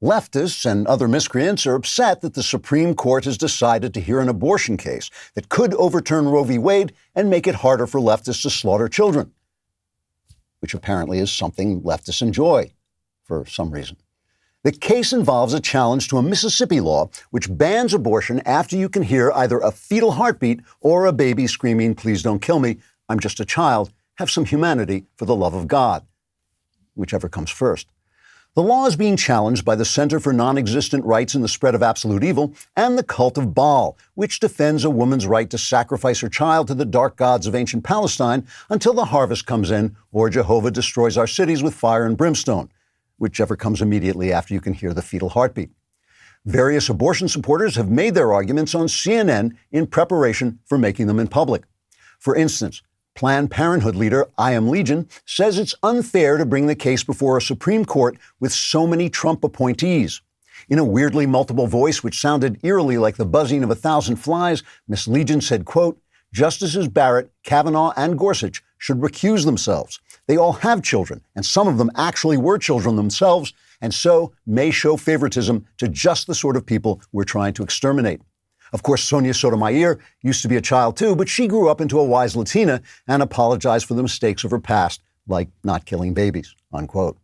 Leftists and other miscreants are upset that the Supreme Court has decided to hear an abortion case that could overturn Roe v. Wade and make it harder for leftists to slaughter children, which apparently is something leftists enjoy for some reason. The case involves a challenge to a Mississippi law which bans abortion after you can hear either a fetal heartbeat or a baby screaming, "Please don't kill me, I'm just a child, have some humanity for the love of God," whichever comes first. The law is being challenged by the Center for Non-Existent Rights and the Spread of Absolute Evil and the cult of Baal, which defends a woman's right to sacrifice her child to the dark gods of ancient Palestine until the harvest comes in or Jehovah destroys our cities with fire and brimstone, whichever comes immediately after you can hear the fetal heartbeat. Various abortion supporters have made their arguments on CNN in preparation for making them in public. For instance, Planned Parenthood leader I Am Legion says it's unfair to bring the case before a Supreme Court with so many Trump appointees. In a weirdly multiple voice which sounded eerily like the buzzing of 1,000 flies, Miss Legion said, quote, "Justices Barrett, Kavanaugh, and Gorsuch should recuse themselves. They all have children, and some of them actually were children themselves, and so may show favoritism to just the sort of people we're trying to exterminate." Of course, Sonia Sotomayor used to be a child too, but she grew up into a wise Latina and apologized for the mistakes of her past, like not killing babies, unquote.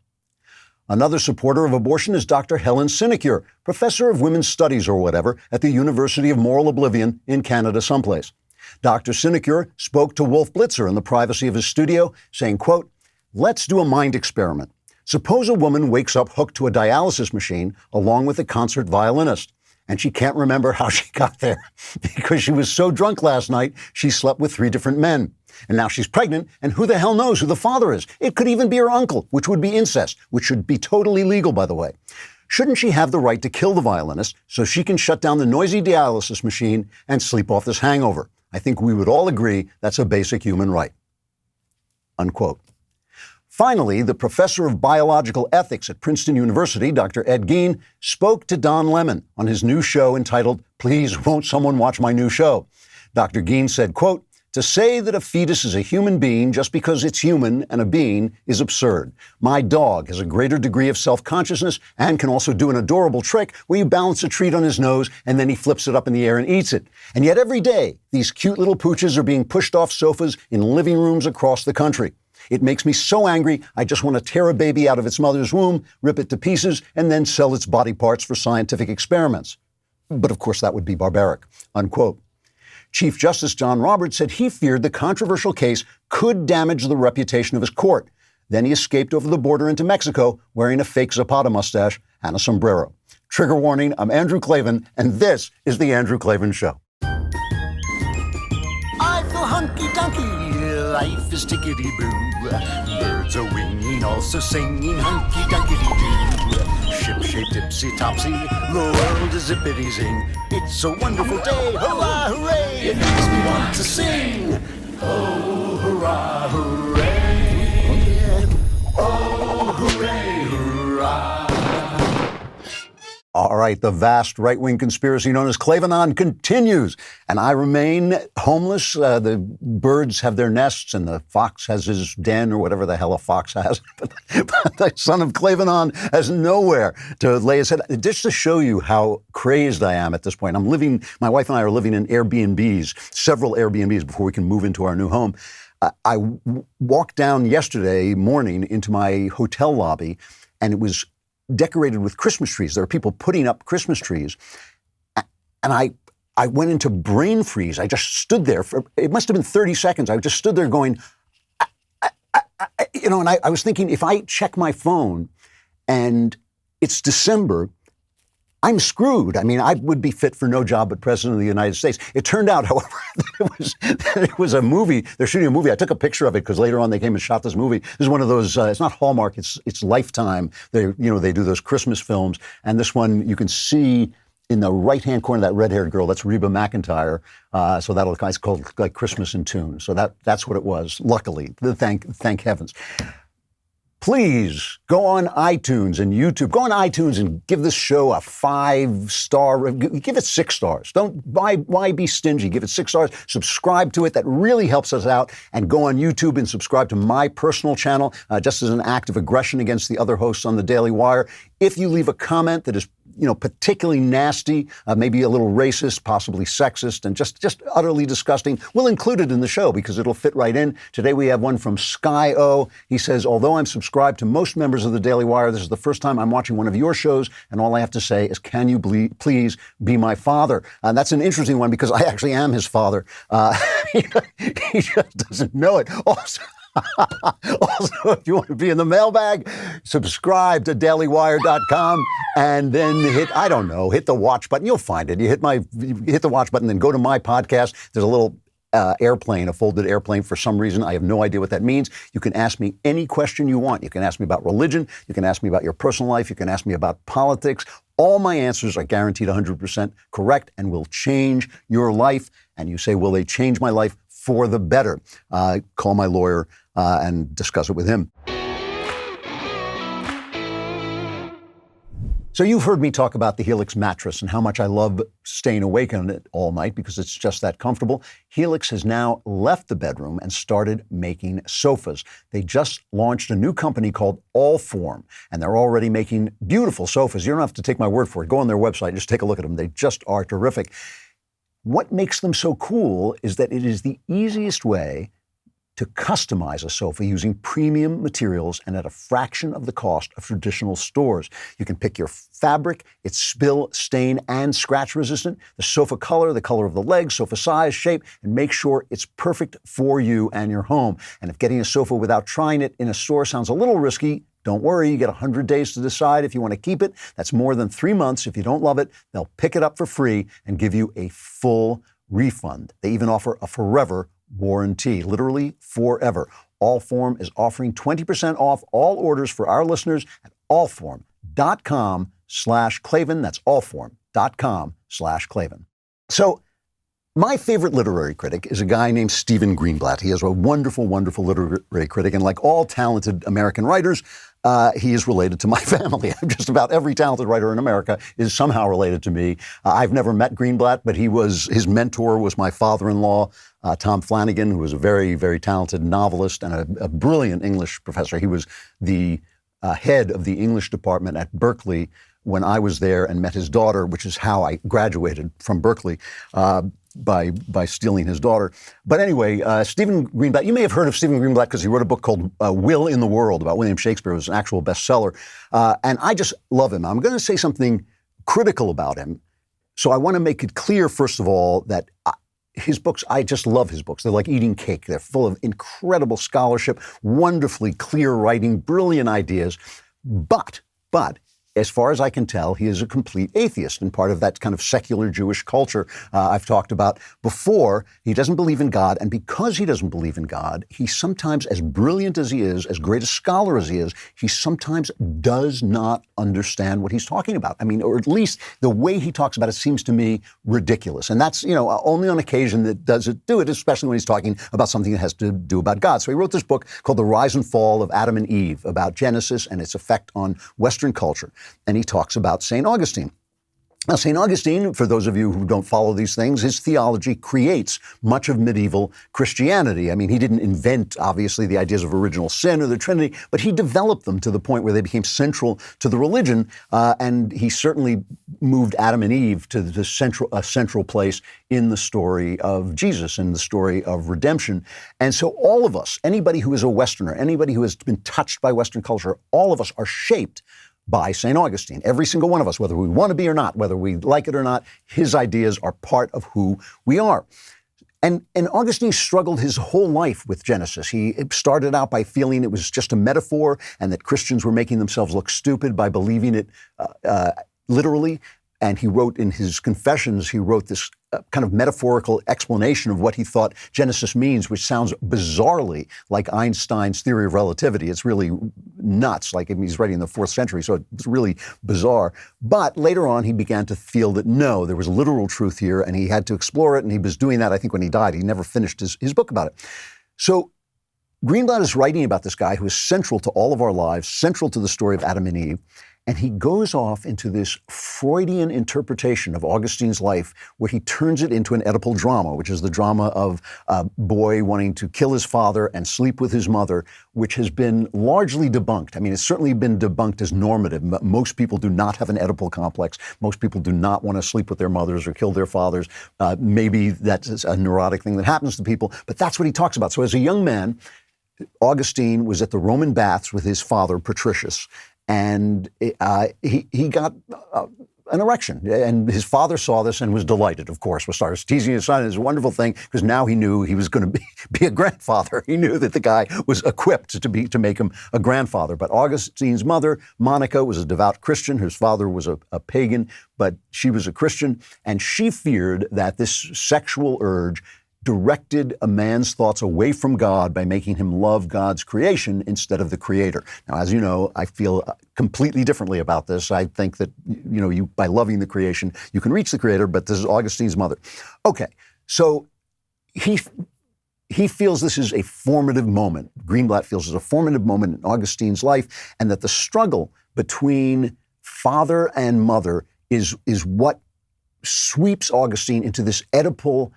Another supporter of abortion is Dr. Helen Sinecure, professor of women's studies or whatever at the University of Moral Oblivion in Canada someplace. Dr. Sinecure spoke to Wolf Blitzer in the privacy of his studio, saying, quote, "Let's do a mind experiment. Suppose a woman wakes up hooked to a dialysis machine along with a concert violinist, and she can't remember how she got there because she was so drunk last night she slept with 3 different men. And now she's pregnant, and who the hell knows who the father is? It could even be her uncle, which would be incest, which should be totally legal, by the way. Shouldn't she have the right to kill the violinist so she can shut down the noisy dialysis machine and sleep off this hangover? I think we would all agree that's a basic human right." Unquote. Finally, the professor of biological ethics at Princeton University, Dr. Ed Gein, spoke to Don Lemon on his new show entitled, "Please Won't Someone Watch My New Show?" Dr. Gein said, quote, "To say that a fetus is a human being just because it's human and a being is absurd. My dog has a greater degree of self-consciousness and can also do an adorable trick where you balance a treat on his nose and then he flips it up in the air and eats it. And yet every day, these cute little pooches are being pushed off sofas in living rooms across the country. It makes me so angry, I just want to tear a baby out of its mother's womb, rip it to pieces, and then sell its body parts for scientific experiments. But of course, that would be barbaric," unquote. Chief Justice John Roberts said he feared the controversial case could damage the reputation of his court. Then he escaped over the border into Mexico wearing a fake Zapata mustache and a sombrero. Trigger warning, I'm Andrew Klavan, and this is The Andrew Klavan Show. I feel hunky-dunky, life is tickety-boo. Birds are winging, also singing hunky-dunky-doo. Ship-shaped, tipsy-topsy, the world is zippity-zing. It's a wonderful day, hurrah, hooray! It makes me want to sing. Oh, hurrah, hooray! Oh, hooray, hurrah! All right, the vast right-wing conspiracy known as Klavanon continues, and I remain homeless. The birds have their nests, and the fox has his den, or whatever the hell a fox has. But the son of Klavanon has nowhere to lay his head. Just to show you how crazed I am at this point, my wife and I are living in Airbnbs, several Airbnbs before we can move into our new home. I walked down yesterday morning into my hotel lobby, and it was decorated with Christmas trees. There are people putting up Christmas trees. And I went into brain freeze. I just stood there for, it must have been 30 seconds. I just stood there going, and I was thinking, if I check my phone and it's December, I'm screwed. I mean, I would be fit for no job but President of the United States. It turned out, however, that it was a movie. They're shooting a movie. I took a picture of it because later on they came and shot this movie. This is one of those, it's not Hallmark, it's Lifetime. They do those Christmas films. And this one, you can see in the right-hand corner, that red-haired girl, that's Reba McEntire. So it's called like Christmas in Tune. So that's what it was, luckily. Thank heavens. please go on iTunes and YouTube. Go on iTunes and give this show a 5-star. Give it 6 stars. Why be stingy? Give it 6 stars. Subscribe to it. That really helps us out. And go on YouTube and subscribe to my personal channel, just as an act of aggression against the other hosts on the Daily Wire. If you leave a comment that is particularly nasty, maybe a little racist, possibly sexist, and just utterly disgusting, we'll include it in the show because it'll fit right in. Today we have one from Sky O. He says, although I'm subscribed to most members of the Daily Wire, this is the first time I'm watching one of your shows, and all I have to say is, can you please be my father? And that's an interesting one because I actually am his father. He just doesn't know it. Also, if you want to be in the mailbag, subscribe to dailywire.com and then hit the watch button. You'll find it. You hit the watch button, then go to my podcast. There's a little airplane, a folded airplane for some reason. I have no idea what that means. You can ask me any question you want. You can ask me about religion. You can ask me about your personal life. You can ask me about politics. All my answers are guaranteed 100% correct and will change your life. And you say, will they change my life for the better? Call my lawyer and discuss it with him. So you've heard me talk about the Helix mattress and how much I love staying awake on it all night because it's just that comfortable. Helix has now left the bedroom and started making sofas. They just launched a new company called Allform, and they're already making beautiful sofas. You don't have to take my word for it. Go on their website and just take a look at them. They just are terrific. What makes them so cool is that it is the easiest way to customize a sofa using premium materials and at a fraction of the cost of traditional stores. You can pick your fabric, it's spill, stain, and scratch resistant, the sofa color, the color of the legs, sofa size, shape, and make sure it's perfect for you and your home. And if getting a sofa without trying it in a store sounds a little risky, don't worry, you get 100 days to decide if you want to keep it. That's more than 3 months. If you don't love it, they'll pick it up for free and give you a full refund. They even offer a forever warranty, literally forever. Allform is offering 20% off all orders for our listeners at allform.com/Klavan. That's allform.com/Klavan. So my favorite literary critic is a guy named Stephen Greenblatt. He is a wonderful, wonderful literary critic. And like all talented American writers, he is related to my family. Just about every talented writer in America is somehow related to me. I've never met Greenblatt, but his mentor was my father-in-law, Tom Flanagan, who was a very, very talented novelist and a brilliant English professor. He was the head of the English department at Berkeley when I was there and met his daughter, which is how I graduated from Berkeley. By stealing his daughter. But anyway, Stephen Greenblatt, you may have heard of Stephen Greenblatt because he wrote a book called Will in the World about William Shakespeare. It was an actual bestseller. And I just love him. I'm going to say something critical about him. So I want to make it clear, first of all, that his books, I just love his books. They're like eating cake. They're full of incredible scholarship, wonderfully clear writing, brilliant ideas. But as far as I can tell, he is a complete atheist and part of that kind of secular Jewish culture I've talked about before. He doesn't believe in God. And because he doesn't believe in God, he sometimes, as brilliant as he is, as great a scholar as he is, he sometimes does not understand what he's talking about. I mean, or at least the way he talks about it seems to me ridiculous. And that's, only on occasion that does it do it, especially when he's talking about something that has to do about God. So he wrote this book called The Rise and Fall of Adam and Eve about Genesis and its effect on Western culture. And he talks about St. Augustine. Now, St. Augustine, for those of you who don't follow these things, his theology creates much of medieval Christianity. I mean, he didn't invent, obviously, the ideas of original sin or the Trinity, but he developed them to the point where they became central to the religion. And he certainly moved Adam and Eve to a central place in the story of Jesus and the story of redemption. And so all of us, anybody who is a Westerner, anybody who has been touched by Western culture, all of us are shaped by St. Augustine. Every single one of us, whether we want to be or not, whether we like it or not, his ideas are part of who we are. And Augustine struggled his whole life with Genesis. He started out by feeling it was just a metaphor and that Christians were making themselves look stupid by believing it literally. And he wrote in his Confessions, he wrote this kind of metaphorical explanation of what he thought Genesis means, which sounds bizarrely like Einstein's theory of relativity. It's really nuts, like he's writing in the 4th century, so it's really bizarre. But later on, he began to feel that no, there was literal truth here, and he had to explore it, and he was doing that, I think, when he died. He never finished his book about it. So Greenblatt is writing about this guy who is central to all of our lives, central to the story of Adam and Eve. And he goes off into this Freudian interpretation of Augustine's life, where he turns it into an Oedipal drama, which is the drama of a boy wanting to kill his father and sleep with his mother, which has been largely debunked. I mean, it's certainly been debunked as normative. Most people do not have an Oedipal complex. Most people do not want to sleep with their mothers or kill their fathers. Maybe that's a neurotic thing that happens to people, but that's what he talks about. So as a young man, Augustine was at the Roman baths with his father, Patricius, and he got an erection. And his father saw this and was delighted, of course, started teasing his son. It's a wonderful thing, because now he knew he was going to be a grandfather. He knew that the guy was equipped to make him a grandfather. But Augustine's mother, Monica, was a devout Christian. His father was a pagan, but she was a Christian. And she feared that this sexual urge directed a man's thoughts away from God by making him love God's creation instead of the Creator. Now, as you know, I feel completely differently about this. I think that, you by loving the creation, you can reach the Creator, but this is Augustine's mother. Okay, so he feels this is a formative moment. Greenblatt feels it's a formative moment in Augustine's life, and that the struggle between father and mother is what sweeps Augustine into this Oedipal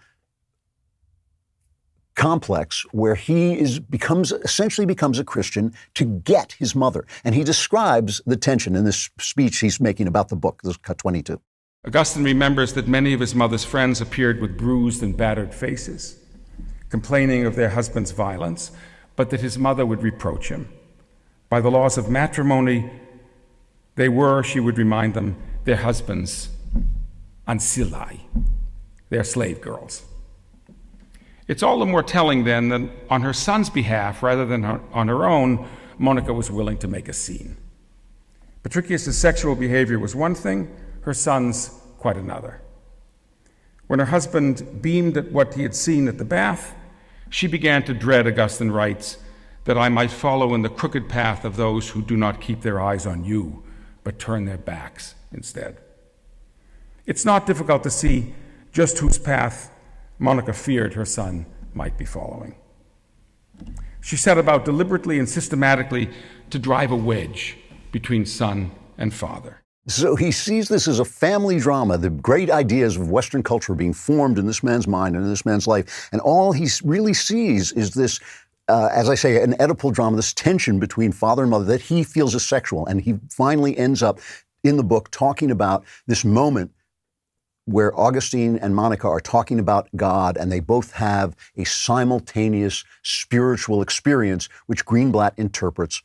complex where he essentially becomes a Christian to get his mother. And he describes the tension in this speech he's making about the book, this cut 22. Augustine remembers that many of his mother's friends appeared with bruised and battered faces, complaining of their husband's violence, but that his mother would reproach him. By the laws of matrimony, they were, she would remind them, their husbands' ancilai, their slave girls. It's all the more telling, then, that on her son's behalf, rather than on her own, Monica was willing to make a scene. Patricius' sexual behavior was one thing, her son's quite another. When her husband beamed at what he had seen at the bath, she began to dread, Augustine writes, that I might follow in the crooked path of those who do not keep their eyes on you, but turn their backs instead. It's not difficult to see just whose path Monica feared her son might be following. She set about deliberately and systematically to drive a wedge between son and father. So he sees this as a family drama, the great ideas of Western culture being formed in this man's mind and in this man's life. And all he really sees is this, as I say, an Oedipal drama, this tension between father and mother that he feels is sexual. And he finally ends up in the book talking about this moment where Augustine and Monica are talking about God, and they both have a simultaneous spiritual experience, which Greenblatt interprets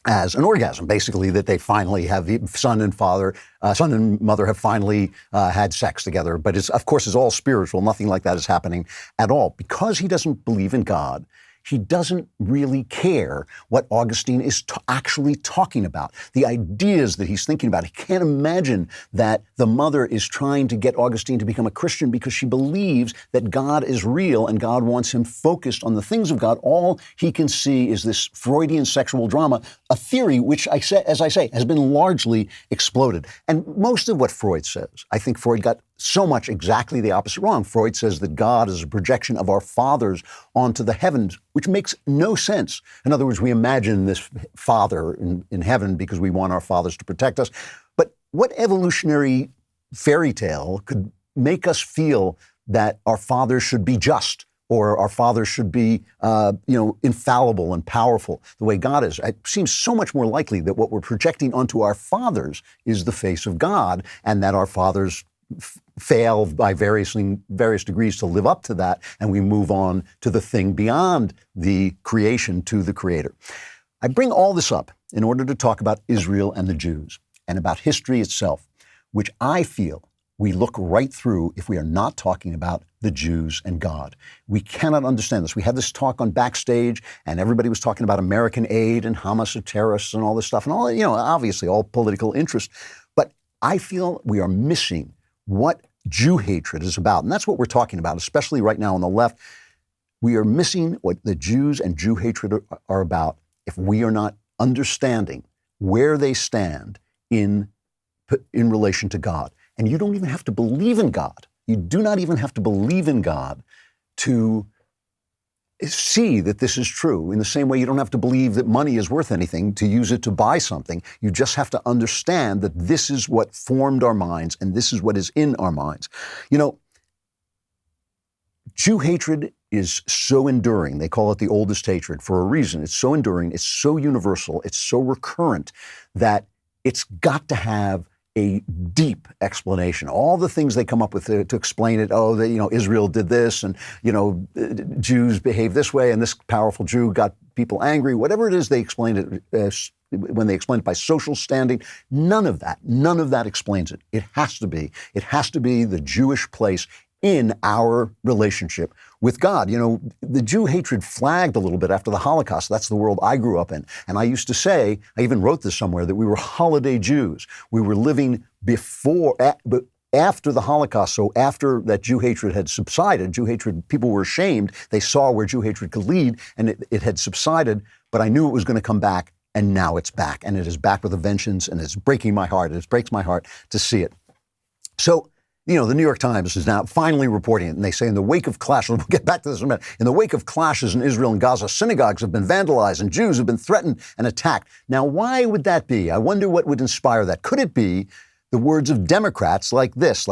as an orgasm, basically, that they finally have, son and mother have finally had sex together. But of course, it's all spiritual. Nothing like that is happening at all. Because he doesn't believe in God, he doesn't really care what Augustine is actually talking about, the ideas that he's thinking about. He can't imagine that the mother is trying to get Augustine to become a Christian because she believes that God is real and God wants him focused on the things of God. All he can see is this Freudian sexual drama, a theory which, as I say, has been largely exploded. And most of what Freud says, I think Freud got so much exactly the opposite wrong. Freud says that God is a projection of our fathers onto the heavens, which makes no sense. In other words, we imagine this father in heaven because we want our fathers to protect us. But what evolutionary fairy tale could make us feel that our fathers should be just, or our fathers should be, infallible and powerful the way God is? It seems so much more likely that what we're projecting onto our fathers is the face of God, and that our fathers fail by various degrees to live up to that, and we move on to the thing beyond the creation, to the Creator. I bring all this up in order to talk about Israel and the Jews, and about history itself, which I feel we look right through if we are not talking about the Jews and God. We cannot understand this. We had this talk on Backstage, and everybody was talking about American aid and Hamas are terrorists and all this stuff, and all, obviously all political interest. But I feel we are missing what Jew hatred is about. And that's what we're talking about, especially right now on the left. We are missing what the Jews and Jew hatred are about if we are not understanding where they stand in relation to God. And you don't even have to believe in God. You do not even have to believe in God to see that this is true. In the same way, you don't have to believe that money is worth anything to use it to buy something. You just have to understand that this is what formed our minds and this is what is in our minds. You know, Jew hatred is so enduring. They call it the oldest hatred for a reason. It's so enduring, it's so universal, it's so recurrent that it's got to have a deep explanation. All the things they come up with to explain it, Israel did this and, Jews behave this way and this powerful Jew got people angry, whatever it is they explained it when they explain it by social standing, none of that explains it. It has to be the Jewish place in our relationship with God. The Jew hatred flagged a little bit after the Holocaust. That's the world I grew up in. And I used to say, I even wrote this somewhere, that we were holiday Jews. We were living after the Holocaust. So after that Jew hatred had subsided, people were ashamed. They saw where Jew hatred could lead and it had subsided, but I knew it was going to come back. And now it's back, and it is back with a vengeance, and it's breaking my heart. It breaks my heart to see it. So, the New York Times is now finally reporting it, and they say in the wake of clashes, we'll get back to this in a minute, in the wake of clashes in Israel and Gaza, synagogues have been vandalized and Jews have been threatened and attacked. Now, why would that be? I wonder what would inspire that. Could it be the words of Democrats like this,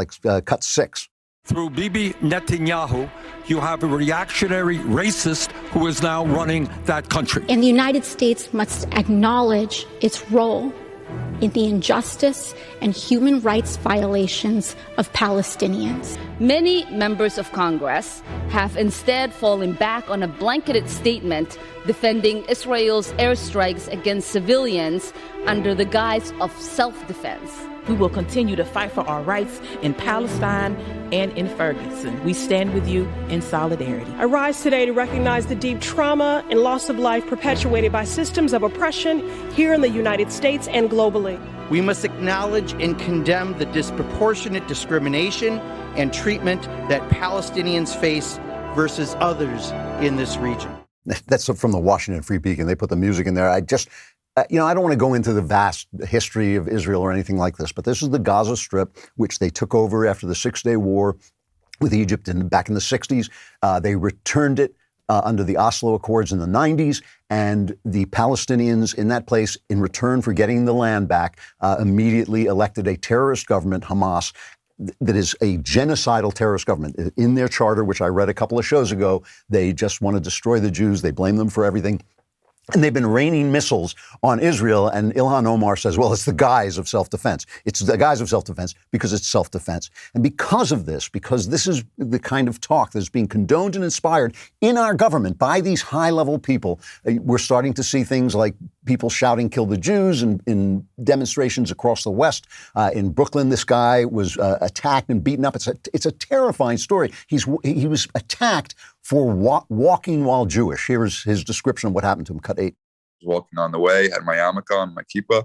cut 6? Through Bibi Netanyahu, you have a reactionary racist who is now running that country. And the United States must acknowledge its role in the injustice and human rights violations of Palestinians. Many members of Congress have instead fallen back on a blanketed statement defending Israel's airstrikes against civilians under the guise of self-defense. We will continue to fight for our rights in Palestine and in Ferguson. We stand with you in solidarity. I rise today to recognize the deep trauma and loss of life perpetuated by systems of oppression here in the United States and globally. We must acknowledge and condemn the disproportionate discrimination and treatment that Palestinians face versus others in this region. That's from the Washington Free Beacon. They put the music in there. I don't want to go into the vast history of Israel or anything like this, but this is the Gaza Strip, which they took over after the Six-Day War with Egypt back in the 60s. They returned it under the Oslo Accords in the 90s, and the Palestinians in that place, in return for getting the land back, immediately elected a terrorist government, Hamas, that is a genocidal terrorist government. In their charter, which I read a couple of shows ago, they just want to destroy the Jews. They blame them for everything. And they've been raining missiles on Israel, and Ilhan Omar says, well, it's the guise of self-defense. It's the guise of self-defense because it's self-defense. And because of this, because this is the kind of talk that's being condoned and inspired in our government by these high-level people, we're starting to see things like people shouting, kill the Jews, in demonstrations across the West. In Brooklyn, this guy was attacked and beaten up. It's a terrifying story. He was attacked for walking while Jewish. Here's his description of what happened to him, cut 8. I was walking on the way, had my yarmulke on, my kippah,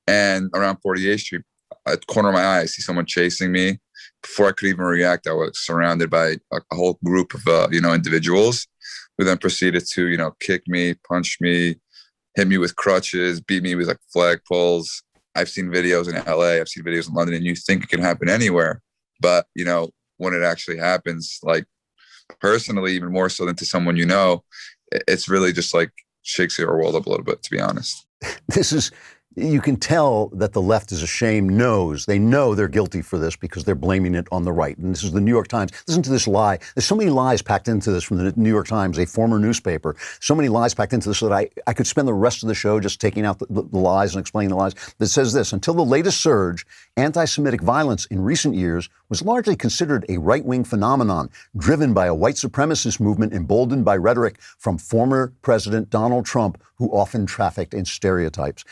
and around 48th Street, at the corner of my eye, I see someone chasing me. Before I could even react, I was surrounded by a whole group of, individuals who then proceeded to, kick me, punch me, hit me with crutches, beat me with flagpoles. I've seen videos in LA, I've seen videos in London, and you think it can happen anywhere. But, when it actually happens, personally, even more so than to someone it's really just shakes your world up a little bit, to be honest. You can tell that the left is ashamed, they know they're guilty for this because they're blaming it on the right. And this is the New York Times. Listen to this lie. There's so many lies packed into this from the New York Times, a former newspaper. So many lies packed into this so that I could spend the rest of the show just taking out the lies and explaining the lies. That says this: until the latest surge, anti-Semitic violence in recent years was largely considered a right-wing phenomenon driven by a white supremacist movement emboldened by rhetoric from former President Donald Trump, who often trafficked in stereotypes.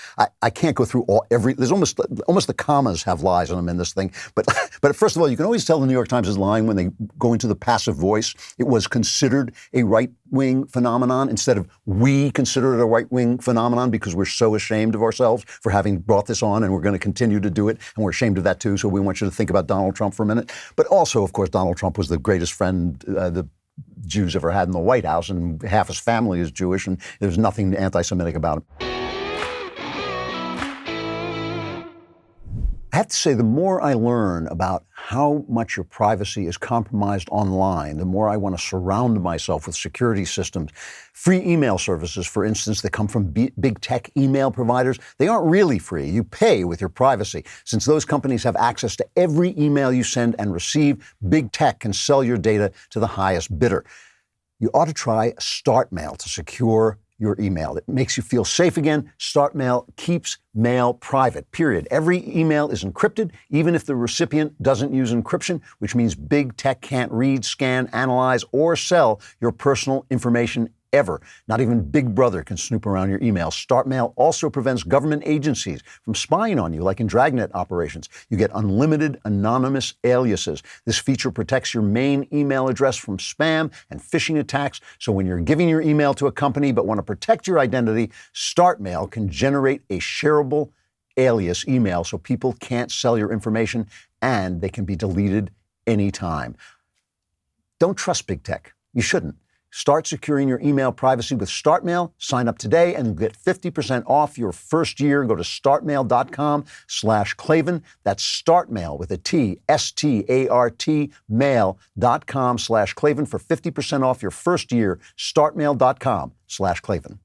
I can't go through there's almost the commas have lies on them in this thing. But first of all, you can always tell the New York Times is lying when they go into the passive voice. It was considered a right-wing phenomenon instead of we consider it a right-wing phenomenon because we're so ashamed of ourselves for having brought this on, and we're going to continue to do it, and we're ashamed of that too. So we want you to think about Donald Trump for a minute. But also, of course, Donald Trump was the greatest friend the Jews ever had in the White House, and half his family is Jewish, and there's nothing anti-Semitic about him. have to say, the more I learn about how much your privacy is compromised online, the more I want to surround myself with security systems. Free email services, for instance, that come from big tech email providers, they aren't really free. You pay with your privacy. Since those companies have access to every email you send and receive, big tech can sell your data to the highest bidder. You ought to try StartMail to secure your email. It makes you feel safe again. StartMail keeps mail private, period. Every email is encrypted, even if the recipient doesn't use encryption, which means big tech can't read, scan, analyze, or sell your personal information ever. Not even Big Brother can snoop around your email. StartMail also prevents government agencies from spying on you, like in dragnet operations. You get unlimited anonymous aliases. This feature protects your main email address from spam and phishing attacks. So when you're giving your email to a company but want to protect your identity, StartMail can generate a shareable alias email so people can't sell your information, and they can be deleted anytime. Don't trust big tech. You shouldn't. Start securing your email privacy with StartMail. Sign up today and get 50% off your first year. Go to startmail.com/Klavan. That's StartMail with a T, START, mail.com/Klavan for 50% off your first year. Startmail.com/Klavan.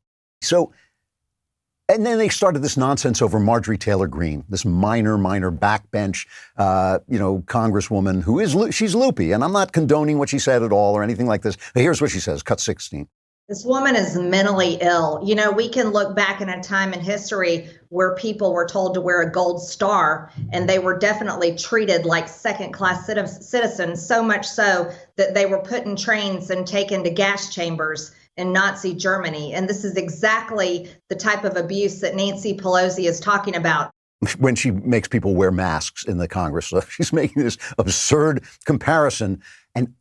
And then they started this nonsense over Marjorie Taylor Greene, this minor backbench, congresswoman who she's loopy. And I'm not condoning what she said at all or anything like this. But here's what she says, cut 16. This woman is mentally ill. You know, we can look back in a time in history where people were told to wear a gold star, and they were definitely treated like second-class citizens, so much so that they were put in trains and taken to gas chambers in Nazi Germany. And this is exactly the type of abuse that Nancy Pelosi is talking about. When she makes people wear masks in the Congress, so she's making this absurd comparison. And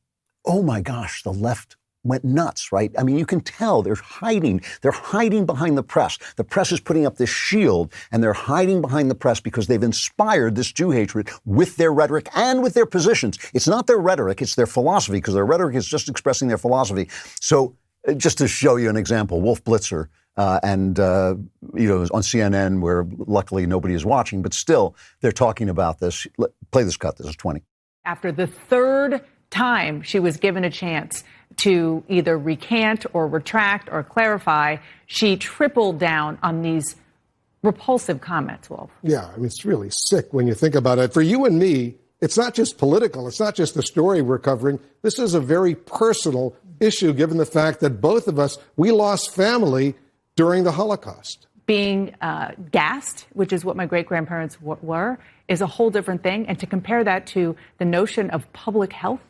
oh my gosh, the left went nuts, right? I mean, you can tell they're hiding. They're hiding behind the press. The press is putting up this shield, and they're hiding behind the press because they've inspired this Jew hatred with their rhetoric and with their positions. It's not their rhetoric, it's their philosophy, because their rhetoric is just expressing their philosophy. So just to show you an example, Wolf Blitzer on CNN, where luckily nobody is watching, but still they're talking about this. Play this cut. This is 20. After the third time she was given a chance to either recant or retract or clarify, she tripled down on these repulsive comments, Wolf. Yeah, I mean, it's really sick when you think about it. For you and me, it's not just political. It's not just the story we're covering. This is a very personal issue, given the fact that both of us, we lost family during the Holocaust. Being gassed, which is what my great-grandparents were, is a whole different thing. And to compare that to the notion of public health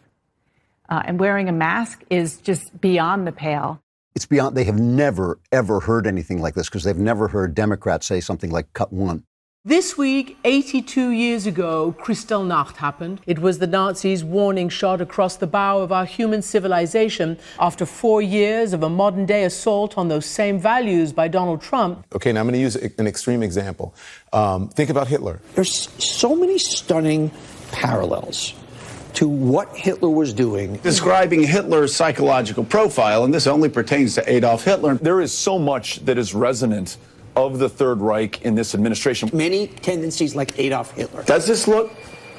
and wearing a mask is just beyond the pale. It's beyond. They have never, ever heard anything like this because they've never heard Democrats say something like cut one. This week, 82 years ago, Kristallnacht happened. It was the Nazis' warning shot across the bow of our human civilization after 4 years of a modern-day assault on those same values by Donald Trump. Okay, now I'm going to use an extreme example. Think about Hitler. There's so many stunning parallels to what Hitler was doing. Describing Hitler's psychological profile, and this only pertains to Adolf Hitler. There is so much that is resonant of the Third Reich in this administration. Many tendencies like Adolf Hitler. Does this look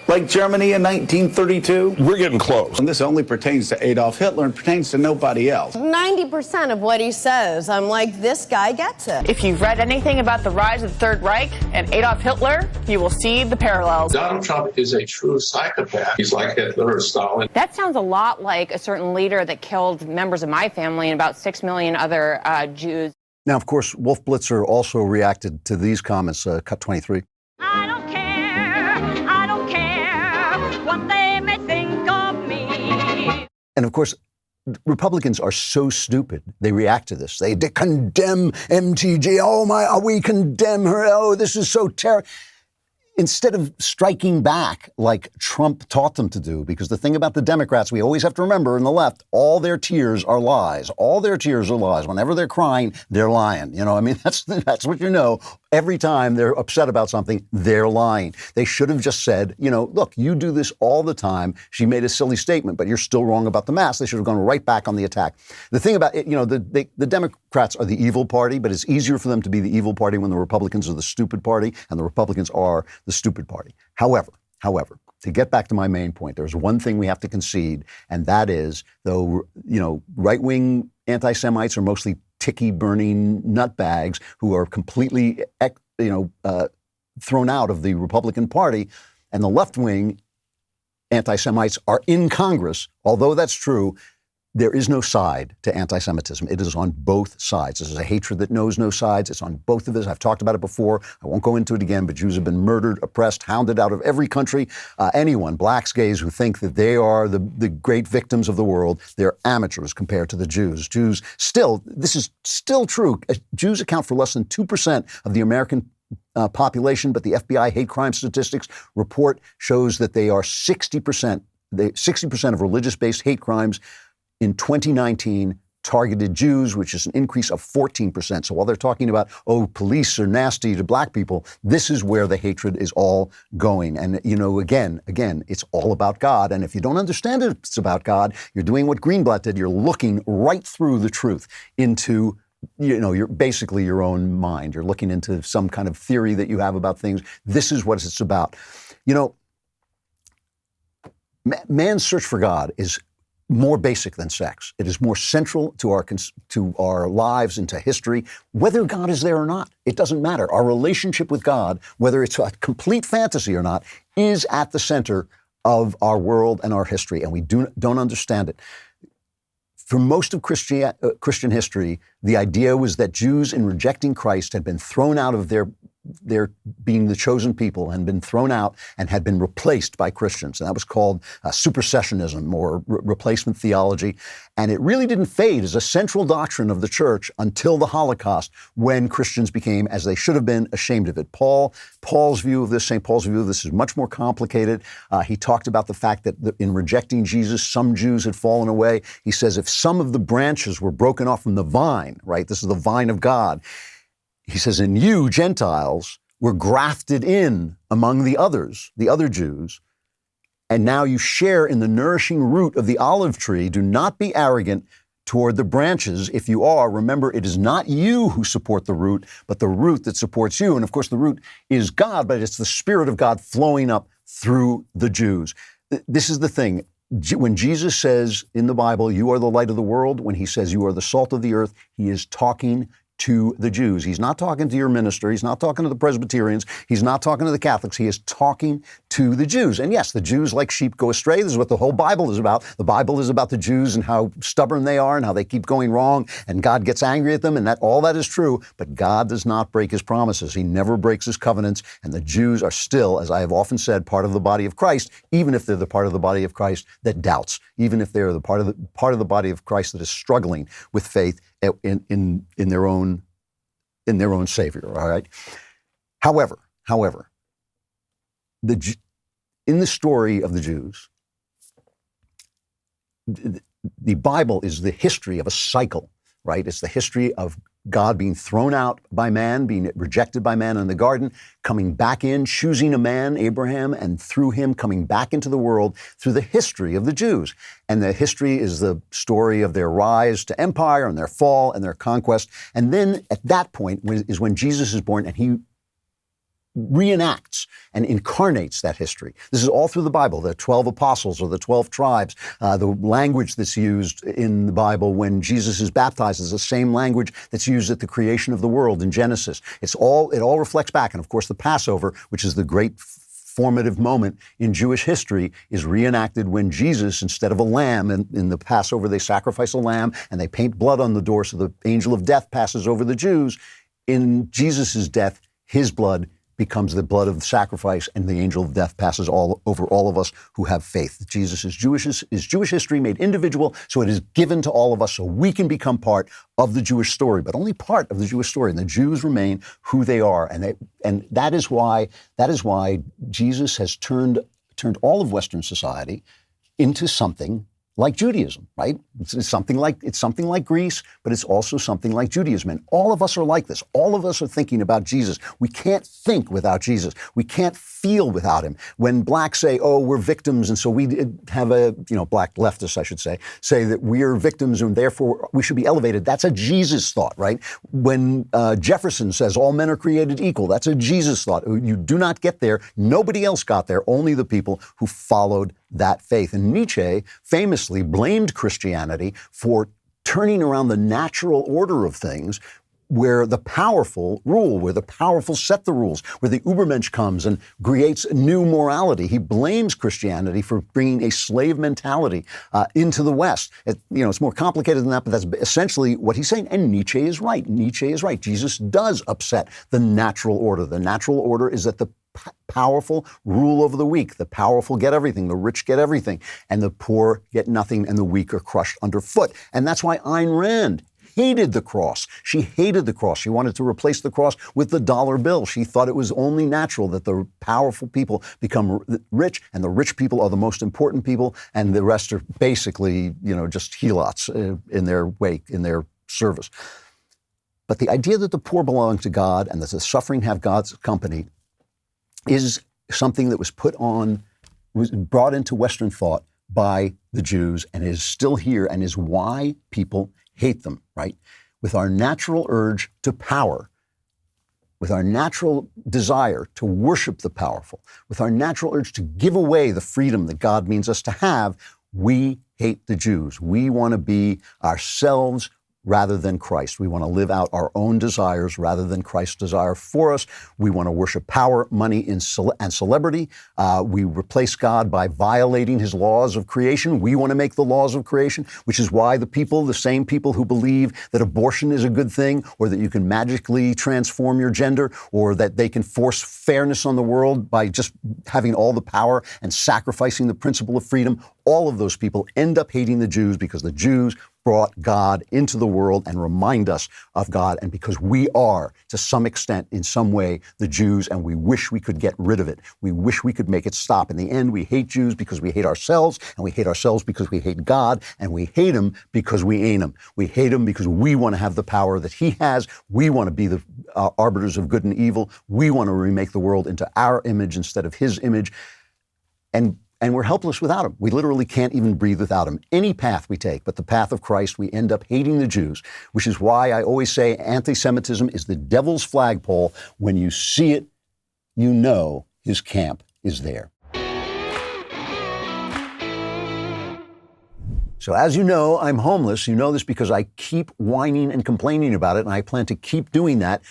like Germany in 1932? We're getting close. And this only pertains to Adolf Hitler and pertains to nobody else. 90% of what he says, I'm like, this guy gets it. If you've read anything about the rise of the Third Reich and Adolf Hitler, you will see the parallels. Donald Trump is a true psychopath. He's like Hitler or Stalin. That sounds a lot like a certain leader that killed members of my family and about 6 million other Jews. Now, of course, Wolf Blitzer also reacted to these comments, cut 23. I don't care what they may think of me. And of course, Republicans are so stupid. They react to this. They condemn MTG. Oh, we condemn her. Oh, this is so terrible. Instead of striking back like Trump taught them to do, because the thing about the Democrats, we always have to remember in the left, all their tears are lies. All their tears are lies. Whenever they're crying, they're lying. You know, I mean, that's what you know. Every time they're upset about something, they're lying. They should have just said, look, you do this all the time. She made a silly statement, but you're still wrong about the mask. They should have gone right back on the attack. The thing about it, the Democrats are the evil party, but it's easier for them to be the evil party when the Republicans are the stupid party, and the Republicans are the stupid party. However, to get back to my main point, there's one thing we have to concede, and that is, though, right-wing anti-Semites are mostly ticky-burning nutbags who are completely, thrown out of the Republican Party, and the left-wing anti-Semites are in Congress. Although that's true, there is no side to anti-Semitism. It is on both sides. This is a hatred that knows no sides. It's on both of us. I've talked about it before. I won't go into it again, but Jews have been murdered, oppressed, hounded out of every country. Anyone, blacks, gays, who think that they are the great victims of the world, they're amateurs compared to the Jews. Jews still, this is still true. Jews account for less than 2% of the American population, but the FBI hate crime statistics report shows that they are 60%. 60% of religious-based hate crimes in 2019 targeted Jews, which is an increase of 14%. So while they're talking about, police are nasty to black people, this is where the hatred is all going. And, again, it's all about God. And if you don't understand it's about God, you're doing what Greenberg did. You're looking right through the truth into you're basically your own mind. You're looking into some kind of theory that you have about things. This is what it's about. Man's search for God is more basic than sex. It is more central to our lives and to history. Whether God is there or not, it doesn't matter. Our relationship with God, whether it's a complete fantasy or not, is at the center of our world and our history, and we don't understand it. For most of Christian history, the idea was that Jews, in rejecting Christ, had been thrown out of their being the chosen people, and been thrown out and had been replaced by Christians. And that was called supersessionism, or replacement theology. And it really didn't fade as a central doctrine of the church until the Holocaust, when Christians became, as they should have been, ashamed of it. St. Paul's view of this is much more complicated. He talked about the fact that in rejecting Jesus, some Jews had fallen away. He says, if some of the branches were broken off from the vine, right? This is the vine of God. He says, and you, Gentiles, were grafted in among the others, the other Jews, and now you share in the nourishing root of the olive tree. Do not be arrogant toward the branches. If you are, remember, it is not you who support the root, but the root that supports you. And of course, the root is God, but it's the Spirit of God flowing up through the Jews. This is the thing. When Jesus says in the Bible, you are the light of the world, when he says you are the salt of the earth, he is talking to the Jews. He's not talking to your minister. He's not talking to the Presbyterians. He's not talking to the Catholics. He is talking to the Jews. And yes, the Jews, like sheep, go astray. This is what the whole Bible is about. The Bible is about the Jews and how stubborn they are and how they keep going wrong, and God gets angry at them, and all that is true. But God does not break his promises. He never breaks his covenants, and the Jews are still, as I have often said, part of the body of Christ, even if they're the part of the body of Christ that doubts, even if they're the part of the body of Christ that is struggling with faith in their own Savior. All right. However, in the story of the Jews, the Bible is the history of a cycle, right? It's the history of God being thrown out by man, being rejected by man in the garden, coming back in, choosing a man, Abraham, and through him coming back into the world through the history of the Jews. And the history is the story of their rise to empire and their fall and their conquest. And then at that point is when Jesus is born, and he reenacts and incarnates that history. This is all through the Bible. The 12 apostles or the 12 tribes, the language that's used in the Bible when Jesus is baptized is the same language that's used at the creation of the world in Genesis. It all reflects back. And of course, the Passover, which is the great formative moment in Jewish history, is reenacted when Jesus, instead of a lamb, in the Passover they sacrifice a lamb and they paint blood on the door so the angel of death passes over the Jews. In Jesus' death, his blood becomes the blood of the sacrifice, and the angel of death passes over all of us who have faith. Jesus is Jewish history made individual, so it is given to all of us so we can become part of the Jewish story, but only part of the Jewish story. And the Jews remain who they are, and that is why Jesus has turned all of Western society into something like Judaism, right? It's something like Greece, but it's also something like Judaism. And all of us are like this. All of us are thinking about Jesus. We can't think without Jesus. We can't feel without him. When blacks say, oh, we're victims, and so we have black leftists, I should say that we're victims and therefore we should be elevated. That's a Jesus thought, right? When Jefferson says all men are created equal, that's a Jesus thought. You do not get there. Nobody else got there. Only the people who followed that faith. And Nietzsche famously blamed Christianity for turning around the natural order of things, where the powerful rule, where the powerful set the rules, where the Übermensch comes and creates new morality. He blames Christianity for bringing a slave mentality into the West. It's more complicated than that, but that's essentially what he's saying. And Nietzsche is right. Nietzsche is right. Jesus does upset the natural order. The natural order is that the powerful rule over the weak. The powerful get everything. The rich get everything. And the poor get nothing, and the weak are crushed underfoot. And that's why Ayn Rand hated the cross. She hated the cross. She wanted to replace the cross with the dollar bill. She thought it was only natural that the powerful people become rich, and the rich people are the most important people, and the rest are basically, just helots in their wake, in their service. But the idea that the poor belong to God and that the suffering have God's company is something that was brought into Western thought by the Jews and is still here, and is why people hate them, right? With our natural urge to power, with our natural desire to worship the powerful, with our natural urge to give away the freedom that God means us to have, we hate the Jews. We want to be ourselves rather than Christ. We want to live out our own desires rather than Christ's desire for us. We want to worship power, money, and celebrity. We replace God by violating his laws of creation. We want to make the laws of creation, which is why the same people who believe that abortion is a good thing, or that you can magically transform your gender, or that they can force fairness on the world by just having all the power and sacrificing the principle of freedom, all of those people end up hating the Jews because the Jews brought God into the world and remind us of God. And because we are, to some extent, in some way, the Jews, and we wish we could get rid of it. We wish we could make it stop. In the end, we hate Jews because we hate ourselves, and we hate ourselves because we hate God, and we hate him because we ain't him. We hate him because we want to have the power that he has. We want to be the arbiters of good and evil. We want to remake the world into our image instead of his image. And we're helpless without him. We literally can't even breathe without him. Any path we take, but the path of Christ, we end up hating the Jews, which is why I always say anti-Semitism is the devil's flagpole. When you see it, you know his camp is there. So as you know, I'm homeless. You know this because I keep whining and complaining about it, and I plan to keep doing that,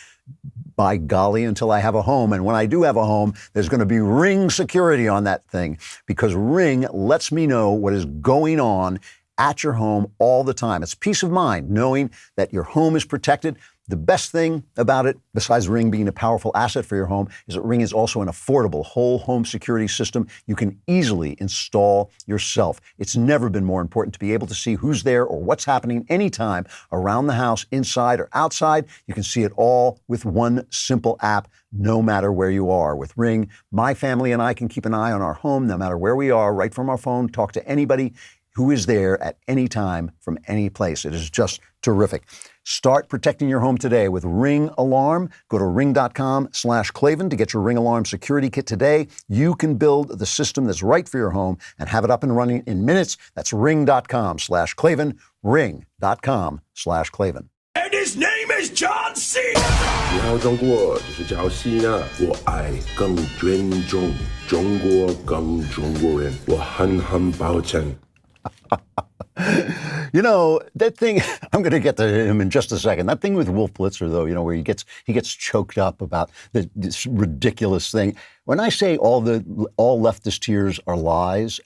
by golly, until I have a home. And when I do have a home, there's going to be Ring security on that thing, because Ring lets me know what is going on at your home all the time. It's peace of mind knowing that your home is protected. The best thing about it, besides Ring being a powerful asset for your home, is that Ring is also an affordable whole home security system you can easily install yourself. It's never been more important to be able to see who's there or what's happening anytime around the house, inside or outside. You can see it all with one simple app, no matter where you are. With Ring, my family and I can keep an eye on our home no matter where we are, right from our phone, talk to anybody who is there at any time from any place. It is just terrific. Start protecting your home today with Ring Alarm. Go to ring.com/Klavan to get your Ring Alarm security kit today. You can build the system that's right for your home and have it up and running in minutes. That's ring.com/Klavan, ring.com/Klavan. And his name is John Cena. 你好，中国，这是叫西娜。我爱更尊重中国，更中国人。我很抱歉。You know, that thing, I'm going to get to him in just a second. That thing with Wolf Blitzer, though, where he gets choked up about this ridiculous thing. When I say all leftist tears are lies,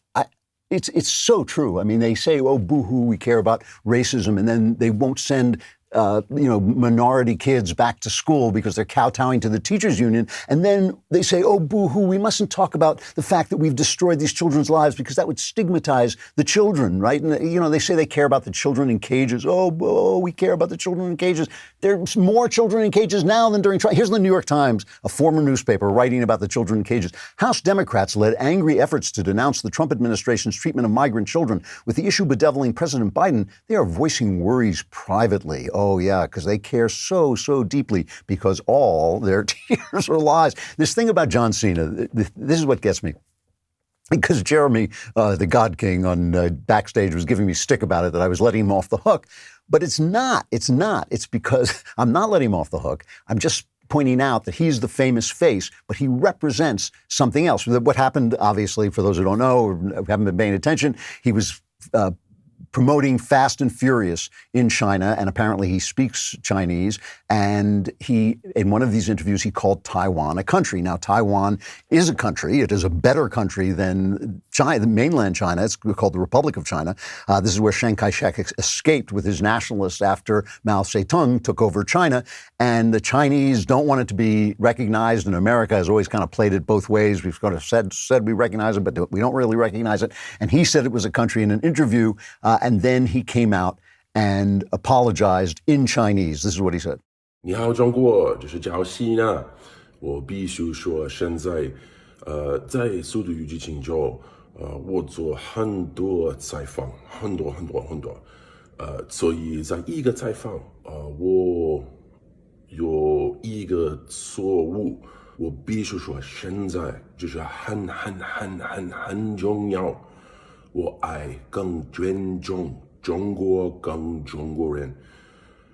it's so true. I mean, they say, oh, boo-hoo, we care about racism, and then they won't send minority kids back to school because they're kowtowing to the teachers union. And then they say, oh, boo-hoo, we mustn't talk about the fact that we've destroyed these children's lives because that would stigmatize the children, right? And, they say they care about the children in cages. Oh, we care about the children in cages. There's more children in cages now than during trial. Here's the New York Times, a former newspaper, writing about the children in cages. House Democrats led angry efforts to denounce the Trump administration's treatment of migrant children. With the issue bedeviling President Biden, they are voicing worries privately. Oh, yeah, because they care so deeply because all their tears are lies. This thing about John Cena, this is what gets me. Because Jeremy, the God King on Backstage was giving me stick about it, that I was letting him off the hook. But it's not. It's because I'm not letting him off the hook. I'm just pointing out that he's the famous face, but he represents something else. What happened, obviously, for those who don't know or haven't been paying attention, he was promoting Fast and Furious in China, and apparently he speaks Chinese. And in one of these interviews, he called Taiwan a country. Now, Taiwan is a country. It is a better country than China, mainland China. It's called the Republic of China. This is where Chiang Kai-shek escaped with his nationalists after Mao Zedong took over China. And the Chinese don't want it to be recognized, and America has always kind of played it both ways. We've kind of said we recognize it, but we don't really recognize it. And he said it was a country in an interview, and then he came out and apologized in Chinese. This is what he said. 你好，中国，这是赵西娜。我必须说，现在，在《速度与激情》中，我做很多采访，很多，所以在一个采访，我有一个错误，我必须说，现在就是很重要。我爱跟尊重中国跟中国人。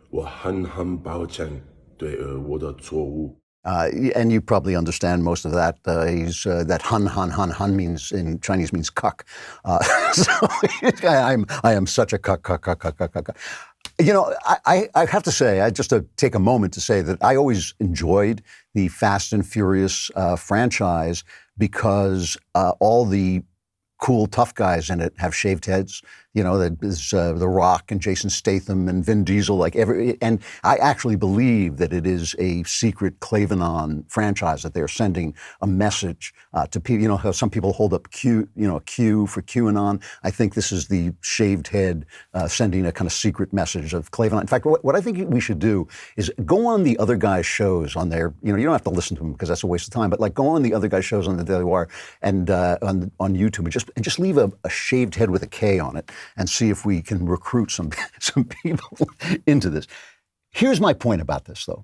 我很抱歉对我的错误。And you probably understand most of that. That hun means in Chinese means cuck. So I am such a cuck. I have to say, just to take a moment to say that I always enjoyed the Fast and Furious franchise because all the cool, tough guys in it have shaved heads. There's The Rock and Jason Statham and Vin Diesel, and I actually believe that it is a secret Klavan franchise, that they're sending a message to people. How some people hold up Q for QAnon. I think this is the shaved head sending a kind of secret message of Klavan. In fact, what I think we should do is go on the other guys' shows on their, you don't have to listen to them because that's a waste of time, but go on the other guys' shows on the Daily Wire and on YouTube and just leave a shaved head with a K on it, and see if we can recruit some people into this. Here's my point about this, though.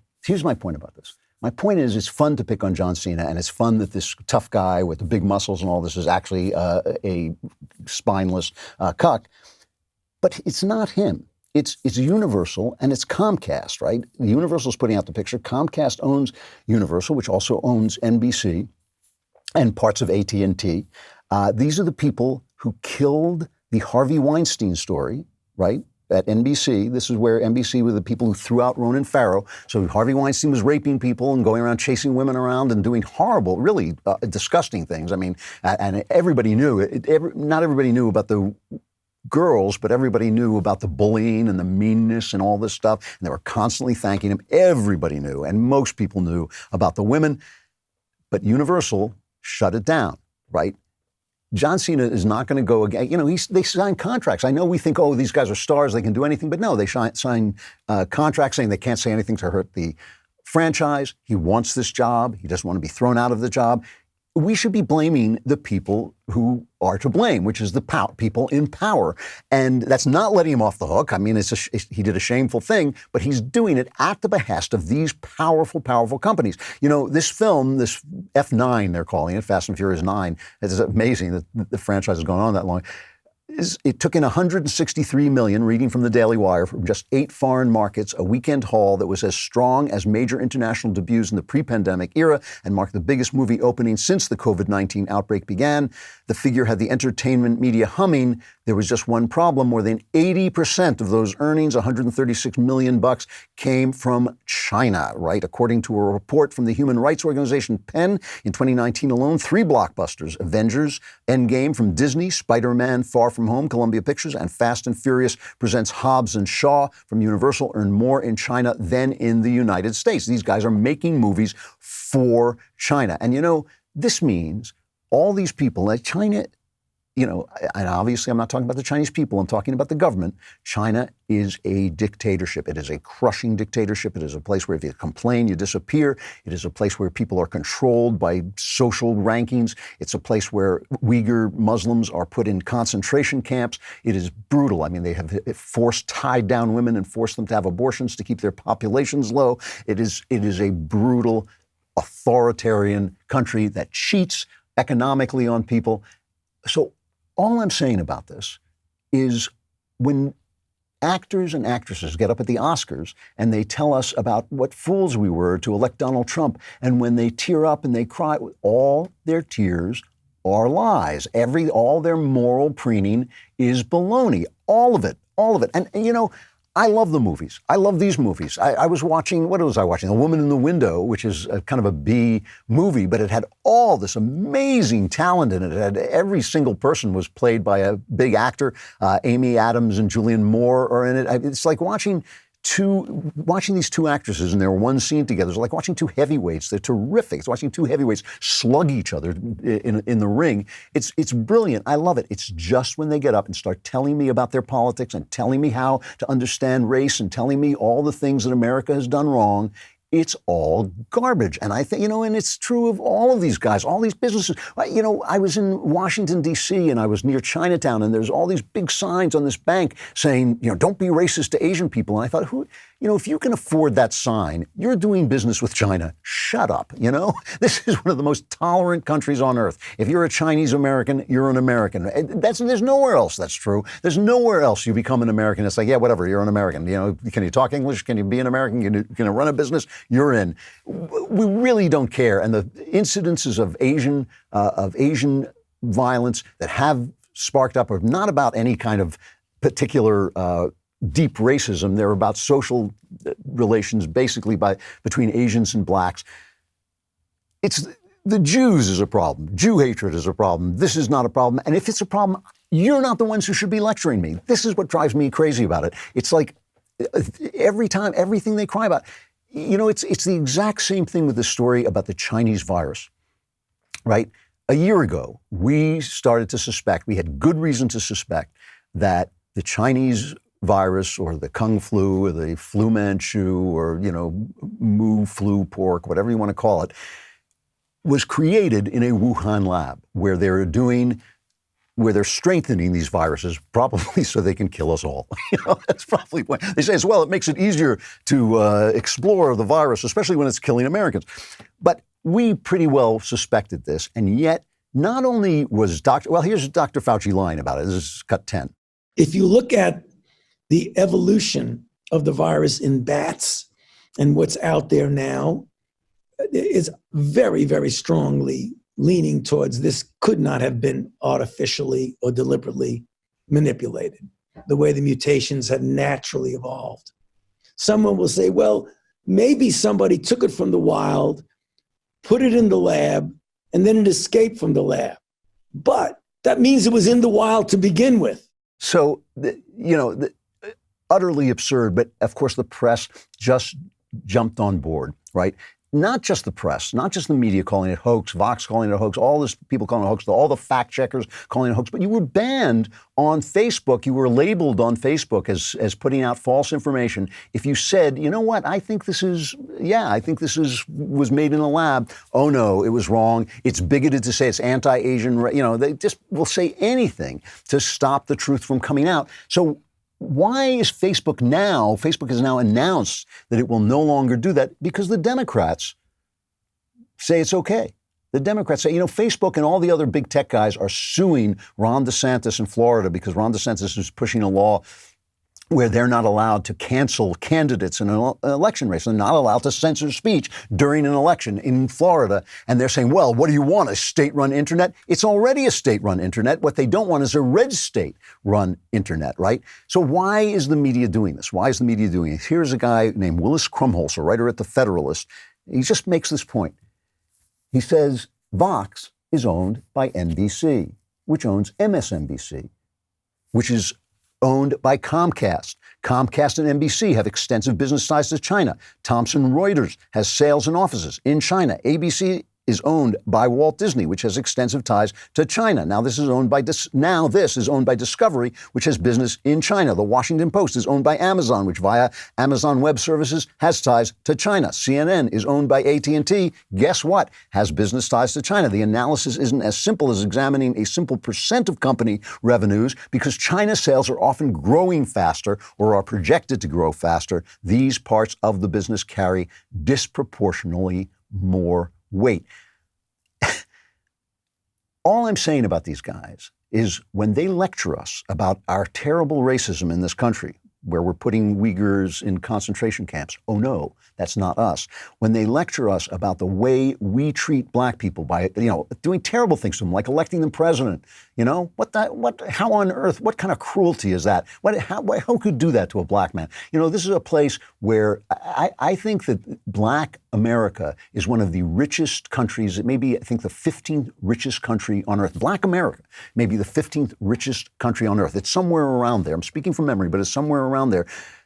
My point is, it's fun to pick on John Cena, and it's fun that this tough guy with the big muscles and all this is actually a spineless cuck. But it's not him. It's Universal, and it's Comcast, right? Universal's putting out the picture. Comcast owns Universal, which also owns NBC and parts of AT&T. These are the people who killed the Harvey Weinstein story, right, at NBC. This is where NBC were the people who threw out Ronan Farrow. So Harvey Weinstein was raping people and going around chasing women around and doing horrible, really disgusting things. I mean, and everybody knew it. Not everybody knew about the girls, but everybody knew about the bullying and the meanness and all this stuff. And they were constantly thanking him. Everybody knew, and most people knew about the women. But Universal shut it down, right? John Cena is not going to go again. They sign contracts. I know we think, oh, these guys are stars, they can do anything. But no, they sign contracts saying they can't say anything to hurt the franchise. He wants this job. He doesn't want to be thrown out of the job. We should be blaming the people who are to blame, which is the people in power. And that's not letting him off the hook. I mean, he did a shameful thing, but he's doing it at the behest of these powerful companies. This film, this F9, they're calling it, Fast and Furious 9, it's amazing that the franchise has gone on that long. It took in $163 million, reading from the Daily Wire, from just 8 foreign markets, a weekend haul that was as strong as major international debuts in the pre-pandemic era and marked the biggest movie opening since the COVID-19 outbreak began. The figure had the entertainment media humming. There was just one problem. More than 80% of those earnings, $136 million, came from China, right? According to a report from the human rights organization PEN, in 2019 alone, 3 blockbusters, Avengers, Endgame from Disney, Spider-Man, Far From Home, Columbia Pictures, and Fast and Furious Presents Hobbs and Shaw from Universal, earned more in China than in the United States. These guys are making movies for China. And, you know, this means all these people, like China, you know, and obviously I'm not talking about the Chinese people, I'm talking about the government. China is a dictatorship. It is a crushing dictatorship. It is a place where if you complain, you disappear. It is a place where people are controlled by social rankings. It's a place where Uyghur Muslims are put in concentration camps. It is brutal. I mean, they have forced tied down women and forced them to have abortions to keep their populations low. It is a brutal, authoritarian country that cheats economically on people. So all I'm saying about this is when actors and actresses get up at the Oscars and they tell us about what fools we were to elect Donald Trump, and when they tear up and they cry, all their tears are lies. All their moral preening is baloney. All of it. And you know, I love the movies. I love these movies. I was watching, what was I watching? A Woman in the Window, which is kind of a B movie, but it had all this amazing talent in it. It had every single person was played by a big actor. Amy Adams and Julianne Moore are in it. It's like watching these two actresses in their one scene together. It's like watching two heavyweights. They're terrific. It's watching two heavyweights slug each other in the ring. It's brilliant. I love it. It's just when they get up and start telling me about their politics and telling me how to understand race and telling me all the things that America has done wrong, it's all garbage. And I think, you know, and it's true of all of these guys, all these businesses. You know, I was in Washington, D.C., and I was near Chinatown, and there's all these big signs on this bank saying, you know, don't be racist to Asian people. And I thought, you know, if you can afford that sign, you're doing business with China. Shut up, you know? This is one of the most tolerant countries on earth. If you're a Chinese American, you're an American. There's nowhere else that's true. There's nowhere else you become an American. It's like, yeah, whatever, you're an American. You know, can you talk English? Can you be an American? Can you run a business? You're in. We really don't care. And the incidences of Asian violence that have sparked up are not about any kind of particular deep racism. They're about social relations, basically between Asians and blacks. It's the Jews is a problem. Jew hatred is a problem. This is not a problem. And if it's a problem, you're not the ones who should be lecturing me. This is what drives me crazy about it. It's like every time, everything they cry about. You know, it's the exact same thing with the story about the Chinese virus, right? A year ago, we started to suspect, we had good reason to suspect that the Chinese virus or the Kung flu or the flu Manchu or, you know, Mu flu pork, whatever you want to call it, was created in a Wuhan lab where they're strengthening these viruses, probably so they can kill us all. You know, that's probably why they say as well. It makes it easier to explore the virus, especially when it's killing Americans. But we pretty well suspected this, and yet not only was here's Dr. Fauci lying about it. This is cut 10. If you look at the evolution of the virus in bats and what's out there now, is very, very strongly leaning towards this could not have been artificially or deliberately manipulated, the way the mutations have naturally evolved. Someone will say, well, maybe somebody took it from the wild, put it in the lab, and then it escaped from the lab. But that means it was in the wild to begin with. So, utterly absurd, but of course the press just jumped on board, right? Not just the press, not just the media calling it hoax, Vox calling it a hoax, all this people calling it a hoax, all the fact checkers calling it a hoax, but you were banned on Facebook. You were labeled on Facebook as putting out false information. If you said, you know what, I think this was made in a lab. Oh no, it was wrong. It's bigoted to say it's anti-Asian. You know, they just will say anything to stop the truth from coming out. So why is Facebook now? Facebook has now announced that it will no longer do that because the Democrats say it's okay. The Democrats say, Facebook and all the other big tech guys are suing Ron DeSantis in Florida because Ron DeSantis is pushing a law where they're not allowed to cancel candidates in an election race. They're not allowed to censor speech during an election in Florida. And they're saying, well, what do you want, a state-run internet? It's already a state-run internet. What they don't want is a red state-run internet, right? So why is the media doing this? Why is the media doing this? Here's a guy named Willis Krumholz, a writer at The Federalist. He just makes this point. He says, Vox is owned by NBC, which owns MSNBC, which is owned by Comcast. Comcast and NBC have extensive business ties to China. Thomson Reuters has sales and offices in China. ABC is owned by Walt Disney, which has extensive ties to China. Now this is owned by Discovery, which has business in China. The Washington Post is owned by Amazon, which via Amazon Web Services has ties to China. CNN is owned by AT&T. Guess what? Has business ties to China. The analysis isn't as simple as examining a simple percent of company revenues, because China sales are often growing faster or are projected to grow faster. These parts of the business carry disproportionately more weight. All I'm saying about these guys is when they lecture us about our terrible racism in this country, where we're putting Uyghurs in concentration camps, oh no, that's not us. When they lecture us about the way we treat black people by, doing terrible things to them, like electing them president, how on earth, what kind of cruelty is that? How could do that to a black man? This is a place where I think that black America is one of the richest countries. It may be, I think, the 15th richest country on earth. Black America may be the 15th richest country on earth. It's somewhere around there. I'm speaking from memory, but it's somewhere around there.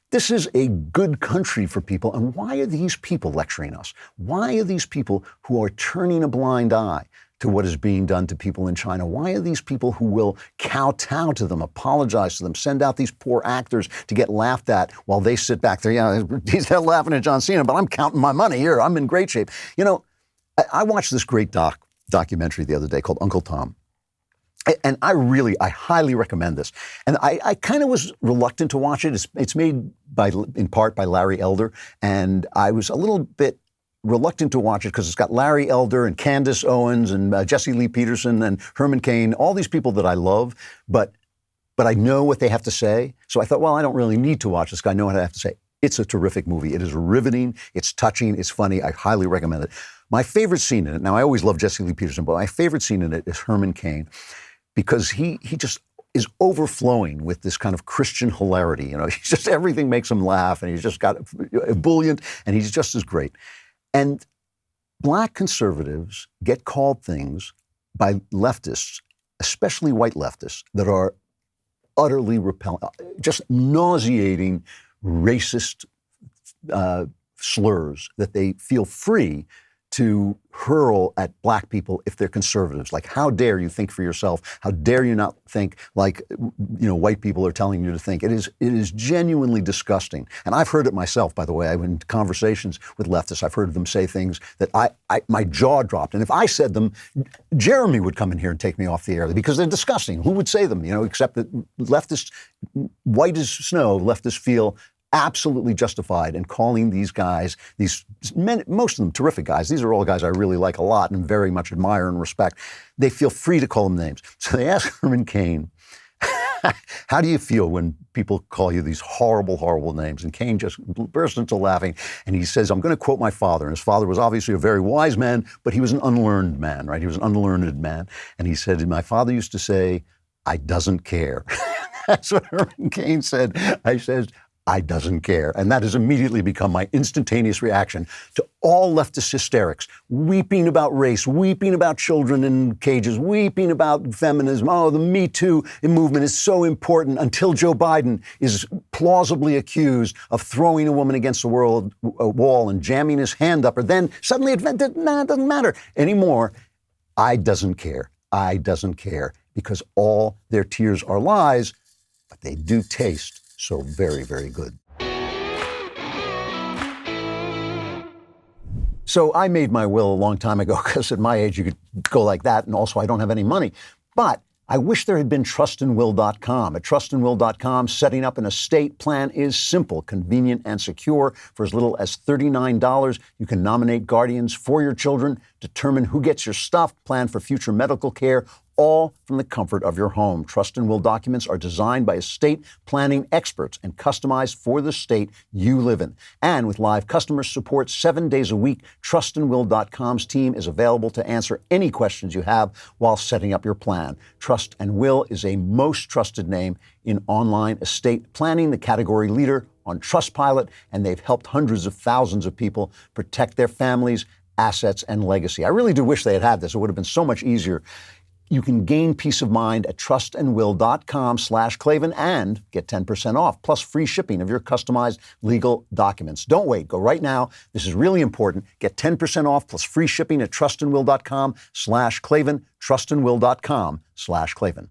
This is a good country for people. And why are these people lecturing us? Why are these people who are turning a blind eye to what is being done to people in China? Why are these people who will kowtow to them, apologize to them, send out these poor actors to get laughed at while they sit back there? He's laughing at John Cena, but I'm counting my money here. I'm in great shape. I watched this great documentary the other day called Uncle Tom. And I highly recommend this. And I kind of was reluctant to watch it. It's made in part by Larry Elder. And I was a little bit reluctant to watch it because it's got Larry Elder and Candace Owens and Jesse Lee Peterson and Herman Cain, all these people that I love, but I know what they have to say. So I thought, well, I don't really need to watch this guy. I know what I have to say. It's a terrific movie. It is riveting. It's touching. It's funny. I highly recommend it. My favorite scene in it, now I always love Jesse Lee Peterson, but my favorite scene in it is Herman Cain, because he just is overflowing with this kind of Christian hilarity. He's just, everything makes him laugh, and he's just got ebullient, and he's just as great. And black conservatives get called things by leftists, especially white leftists, that are utterly repellent, just nauseating, racist slurs that they feel free to hurl at black people if they're conservatives. Like, how dare you think for yourself? How dare you not think like, white people are telling you to think? It is genuinely disgusting. And I've heard it myself, by the way. In conversations with leftists, I've heard them say things that my jaw dropped. And if I said them, Jeremy would come in here and take me off the air because they're disgusting. Who would say them? Except that leftists, white as snow, leftists feel absolutely justified in calling these guys, these men, most of them terrific guys. These are all guys I really like a lot and very much admire and respect. They feel free to call them names. So they asked Herman Cain, how do you feel when people call you these horrible, horrible names? And Cain just burst into laughing. And he says, I'm going to quote my father. And his father was obviously a very wise man, but he was an unlearned man, right? He was an unlearned man. And he said, my father used to say, I doesn't care. That's what Herman Cain said. I doesn't care. And that has immediately become my instantaneous reaction to all leftist hysterics, weeping about race, weeping about children in cages, weeping about feminism. Oh, the Me Too movement is so important until Joe Biden is plausibly accused of throwing a woman against a wall and jamming his hand up her. Then suddenly it doesn't matter anymore. I doesn't care. I doesn't care, because all their tears are lies, but they do taste so very, very good. So I made my will a long time ago, because at my age you could go like that, and also I don't have any money. But I wish there had been trustandwill.com. At trustandwill.com, setting up an estate plan is simple, convenient, and secure. For as little as $39, you can nominate guardians for your children, determine who gets your stuff, plan for future medical care, all from the comfort of your home. Trust and will documents are designed by estate planning experts and customized for the state you live in. And with live customer support 7 days a week, trustandwill.com's team is available to answer any questions you have while setting up your plan. Trust and Will is a most trusted name in online estate planning, the category leader on Trustpilot, and they've helped hundreds of thousands of people protect their families, assets, and legacy. I really do wish they had this. It would have been so much easier. You can gain peace of mind at trustandwill.com/Klavan and get 10% off, plus free shipping of your customized legal documents. Don't wait. Go right now. This is really important. Get 10% off plus free shipping at trustandwill.com/Klavan, trustandwill.com/Klavan.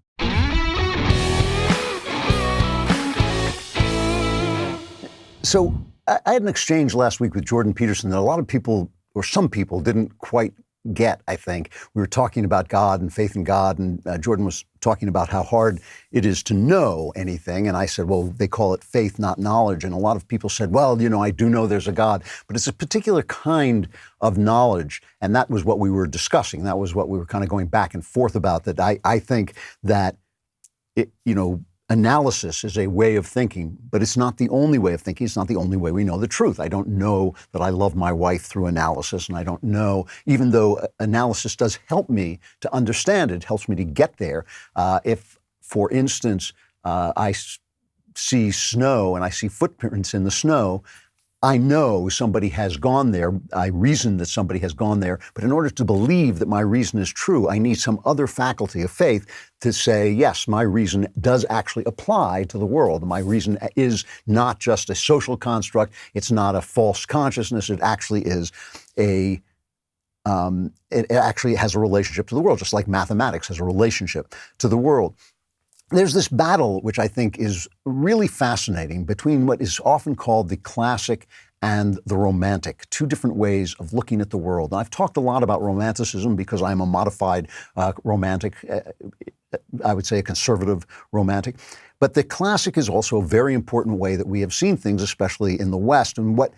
So I had an exchange last week with Jordan Peterson that a lot of people, or some people, didn't quite get, I think. We were talking about God and faith in God, and Jordan was talking about how hard it is to know anything. And I said, well, they call it faith, not knowledge. And a lot of people said, well, I do know there's a God, but it's a particular kind of knowledge. And that was what we were discussing. That was what we were kind of going back and forth about, that I think that, analysis is a way of thinking, but it's not the only way of thinking. It's not the only way we know the truth. I don't know that I love my wife through analysis, and I don't know, even though analysis does help me to understand it, helps me to get there. If, for instance, I see snow and I see footprints in the snow, I know somebody has gone there. I reason that somebody has gone there. But in order to believe that my reason is true, I need some other faculty of faith to say, yes, my reason does actually apply to the world. My reason is not just a social construct. It's not a false consciousness. It actually is it actually has a relationship to the world, just like mathematics has a relationship to the world. There's this battle, which I think is really fascinating, between what is often called the classic and the romantic, two different ways of looking at the world. And I've talked a lot about romanticism because I'm a modified romantic, I would say a conservative romantic. But the classic is also a very important way that we have seen things, especially in the West. And what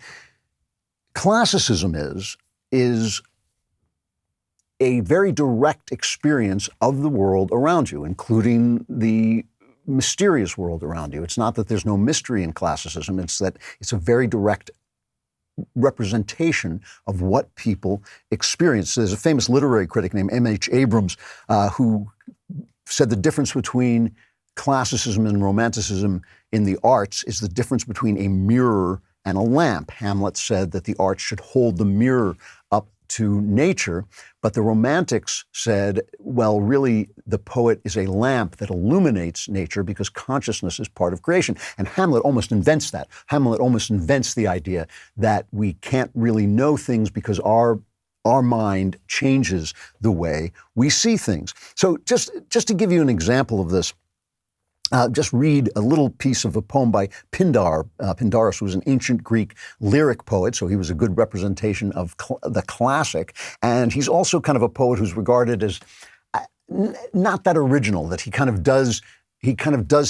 classicism is a very direct experience of the world around you, including the mysterious world around you. It's not that there's no mystery in classicism, it's that it's a very direct representation of what people experience. There's a famous literary critic named M.H. Abrams who said the difference between classicism and romanticism in the arts is the difference between a mirror and a lamp. Hamlet said that the arts should hold the mirror up to nature, but the romantics said, well, really, the poet is a lamp that illuminates nature because consciousness is part of creation. And Hamlet almost invents that. Hamlet almost invents the idea that we can't really know things because our mind changes the way we see things. So just to give you an example of this, just read a little piece of a poem by Pindar. Pindarus was an ancient Greek lyric poet, so he was a good representation of the classic. And he's also kind of a poet who's regarded as not that original, that he kind of does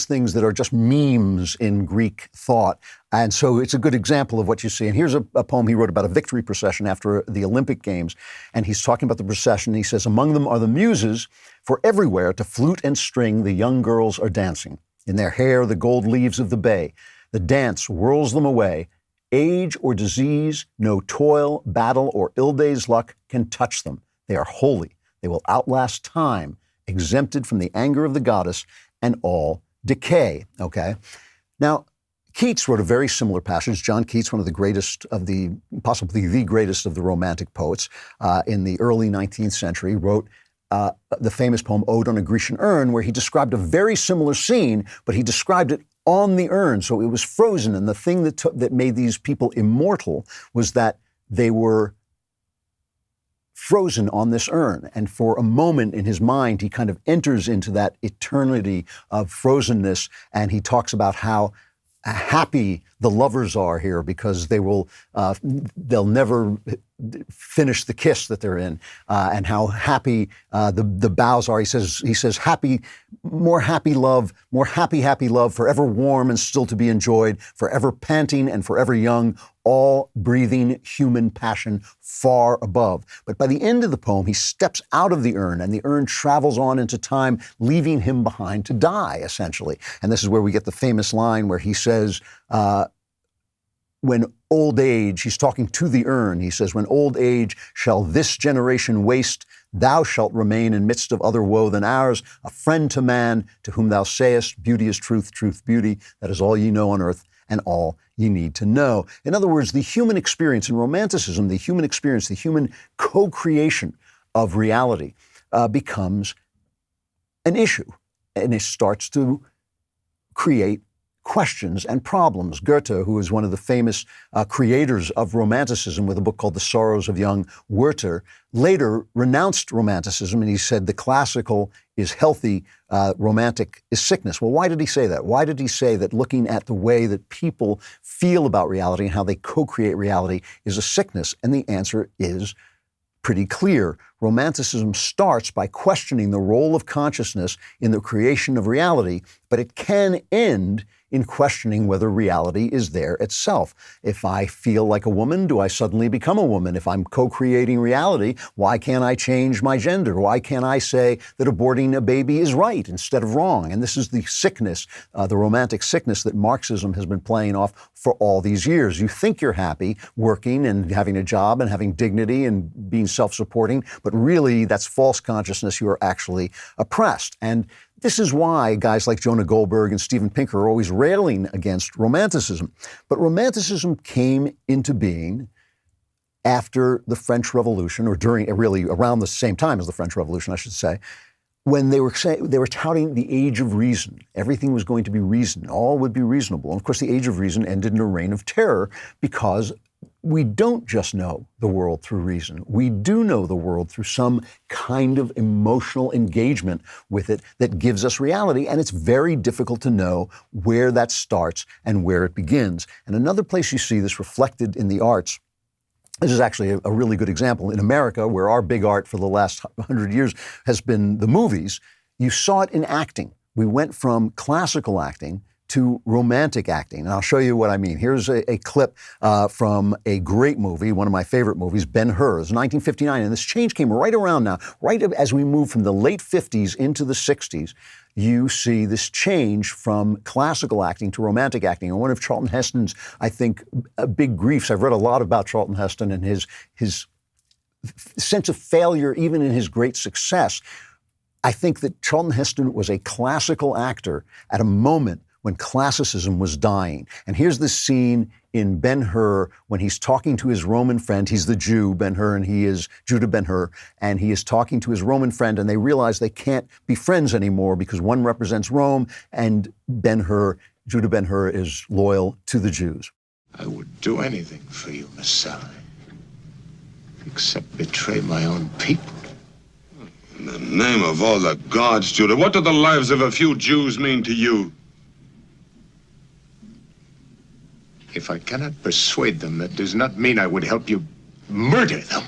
things that are just memes in Greek thought. And so it's a good example of what you see. And here's a poem he wrote about a victory procession after the Olympic Games. And he's talking about the procession. He says, among them are the muses, for everywhere to flute and string the young girls are dancing. In their hair the gold leaves of the bay. The dance whirls them away. Age or disease, no toil, battle, or ill day's luck can touch them. They are holy. They will outlast time, exempted from the anger of the goddess and all decay. Okay? Now, Keats wrote a very similar passage. John Keats, one of the greatest of possibly the greatest of the Romantic poets in the early 19th century, wrote the famous poem Ode on a Grecian Urn, where he described a very similar scene, but he described it on the urn. So it was frozen. And the thing that made these people immortal was that they were frozen on this urn. And for a moment in his mind, he kind of enters into that eternity of frozenness. And he talks about how happy the lovers are here because they'll never finish the kiss that they're in, and how happy the bows are. He says happy love, forever warm and still to be enjoyed, forever panting and forever young, all breathing human passion far above. But by the end of the poem, he steps out of the urn, and the urn travels on into time, leaving him behind to die, essentially. And this is where we get the famous line where he says, when old age, he's talking to the urn, he says, when old age shall this generation waste, thou shalt remain in midst of other woe than ours, a friend to man, to whom thou sayest, beauty is truth, truth beauty, that is all ye know on earth, and all you need to know. In other words, the human experience in Romanticism, the human experience, the human co-creation of reality becomes an issue, and it starts to create questions and problems. Goethe, who is one of the famous creators of Romanticism with a book called The Sorrows of Young Werther, later renounced Romanticism, and he said the classical is healthy, romantic is sickness. Well, why did he say that? Why did he say that looking at the way that people feel about reality and how they co-create reality is a sickness? And the answer is pretty clear. Romanticism starts by questioning the role of consciousness in the creation of reality, but it can end in questioning whether reality is there itself. If I feel like a woman, do I suddenly become a woman? If I'm co-creating reality, why can't I change my gender? Why can't I say that aborting a baby is right instead of wrong? And this is the sickness, the romantic sickness that Marxism has been playing off for all these years. You think you're happy working and having a job and having dignity and being self-supporting, but really that's false consciousness. You are actually oppressed. And this is why guys like Jonah Goldberg and Steven Pinker are always railing against Romanticism. But Romanticism came into being after the French Revolution, or really around the same time as the French Revolution, I should say, when they were touting the age of reason. Everything was going to be reason. All would be reasonable. And of course, the age of reason ended in a reign of terror because we don't just know the world through reason. We do know the world through some kind of emotional engagement with it that gives us reality, and it's very difficult to know where that starts and where it begins. And another place you see this reflected in the arts, this is actually a really good example. In America, where our big art for the last 100 years has been the movies, you saw it in acting. We went from classical acting to romantic acting. And I'll show you what I mean. Here's a clip from a great movie, one of my favorite movies, Ben-Hur. It's 1959, and this change came right around now, right as we moved from the late 50s into the 60s. You see this change from classical acting to romantic acting. And one of Charlton Heston's, I think, big griefs, I've read a lot about Charlton Heston and his sense of failure, even in his great success. I think that Charlton Heston was a classical actor at a moment when classicism was dying. And here's this scene in Ben-Hur when he's talking to his Roman friend. He's the Jew, Ben-Hur, and he is Judah Ben-Hur. And he is talking to his Roman friend, and they realize they can't be friends anymore because one represents Rome, and Ben-Hur, Judah Ben-Hur, is loyal to the Jews. I would do anything for you, Messiah, except betray my own people. In the name of all the gods, Judah, what do the lives of a few Jews mean to you? If I cannot persuade them, that does not mean I would help you murder them.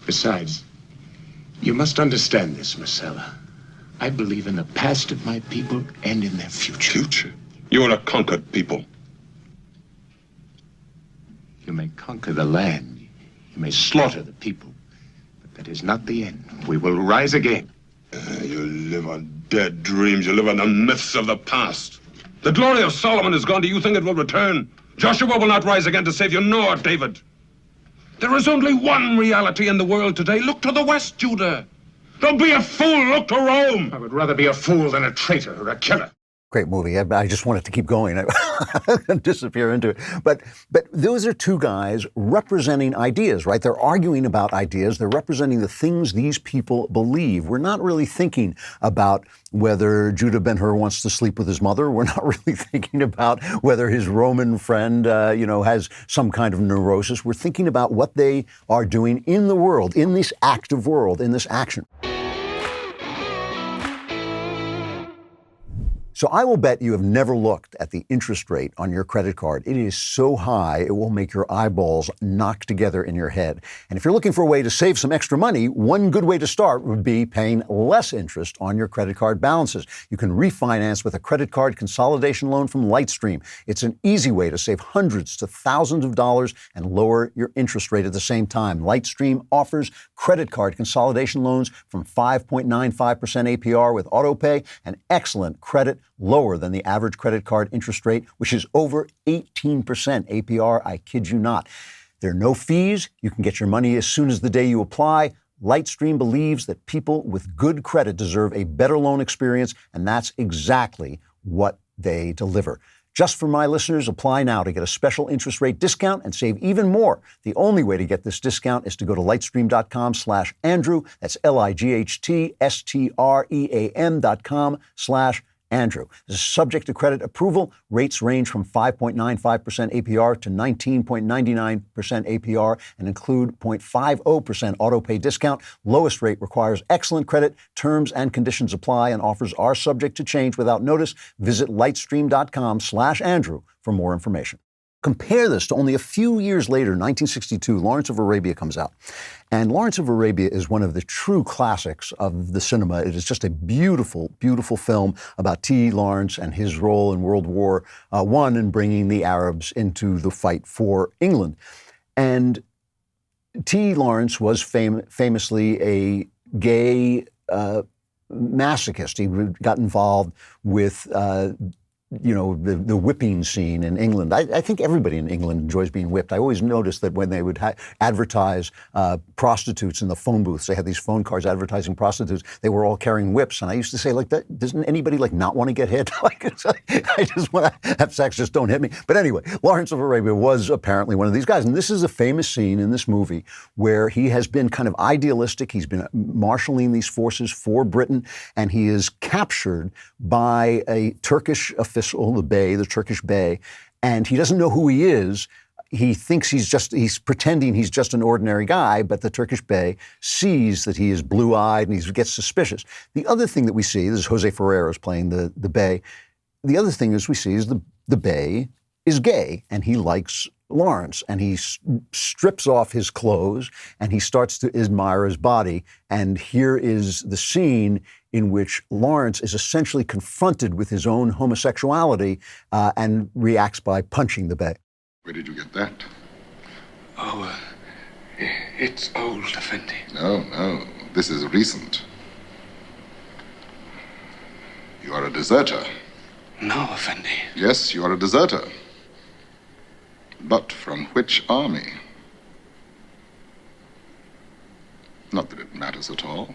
Besides, you must understand this, Marcella. I believe in the past of my people and in their future. Future? You are a conquered people. You may conquer the land. You may slaughter the people. But that is not the end. We will rise again. You live on dead dreams. You live on the myths of the past. The glory of Solomon is gone. Do you think it will return? Joshua will not rise again to save you, nor David. There is only one reality in the world today. Look to the west, Judah. Don't be a fool. Look to Rome. I would rather be a fool than a traitor or a killer. Great movie. I just wanted to keep going. I disappear into it. But those are two guys representing ideas, right? They're arguing about ideas. They're representing the things these people believe. We're not really thinking about whether Judah Ben-Hur wants to sleep with his mother. We're not really thinking about whether his Roman friend, has some kind of neurosis. We're thinking about what they are doing in the world, in this active world, in this action. So I will bet you have never looked at the interest rate on your credit card. It is so high, it will make your eyeballs knock together in your head. And if you're looking for a way to save some extra money, one good way to start would be paying less interest on your credit card balances. You can refinance with a credit card consolidation loan from Lightstream. It's an easy way to save hundreds to thousands of dollars and lower your interest rate at the same time. Lightstream offers credit card consolidation loans from 5.95% APR with autopay and excellent credit, lower than the average credit card interest rate, which is over 18% APR. I kid you not. There are no fees. You can get your money as soon as the day you apply. Lightstream believes that people with good credit deserve a better loan experience, and that's exactly what they deliver. Just for my listeners, apply now to get a special interest rate discount and save even more. The only way to get this discount is to go to lightstream.com/Andrew. That's lightstream.com/Andrew. This is subject to credit approval. Rates range from 5.95% APR to 19.99% APR and include 0.50% autopay discount. Lowest rate requires excellent credit. Terms and conditions apply, and offers are subject to change without notice. Visit lightstream.com/Andrew for more information. Compare this to only a few years later, 1962, Lawrence of Arabia comes out. And Lawrence of Arabia is one of the true classics of the cinema. It is just a beautiful, beautiful film about T. Lawrence and his role in World War I in bringing the Arabs into the fight for England. And T. Lawrence was famously a gay masochist. He got involved with the whipping scene in England. I think everybody in England enjoys being whipped. I always noticed that when they would advertise prostitutes in the phone booths, they had these phone cards advertising prostitutes, they were all carrying whips. And I used to say, doesn't anybody not want to get hit? I just want to have sex, just don't hit me. But anyway, Lawrence of Arabia was apparently one of these guys. And this is a famous scene in this movie where he has been kind of idealistic. He's been marshalling these forces for Britain, and he is captured by a Turkish official, the Turkish bey, and he doesn't know who he is. He thinks he's pretending he's just an ordinary guy, but the Turkish bey sees that he is blue-eyed and he gets suspicious. The other thing that we see, this is Jose Ferreira's playing the bey. The other thing is we see is the bey is gay and he likes Lawrence, and he strips off his clothes and he starts to admire his body. And here is the scene in which Lawrence is essentially confronted with his own homosexuality and reacts by punching the bey. Where did you get that? Oh, it's old, Effendi. No, this is recent. You are a deserter. No, Effendi. Yes, you are a deserter. But from which army? Not that it matters at all.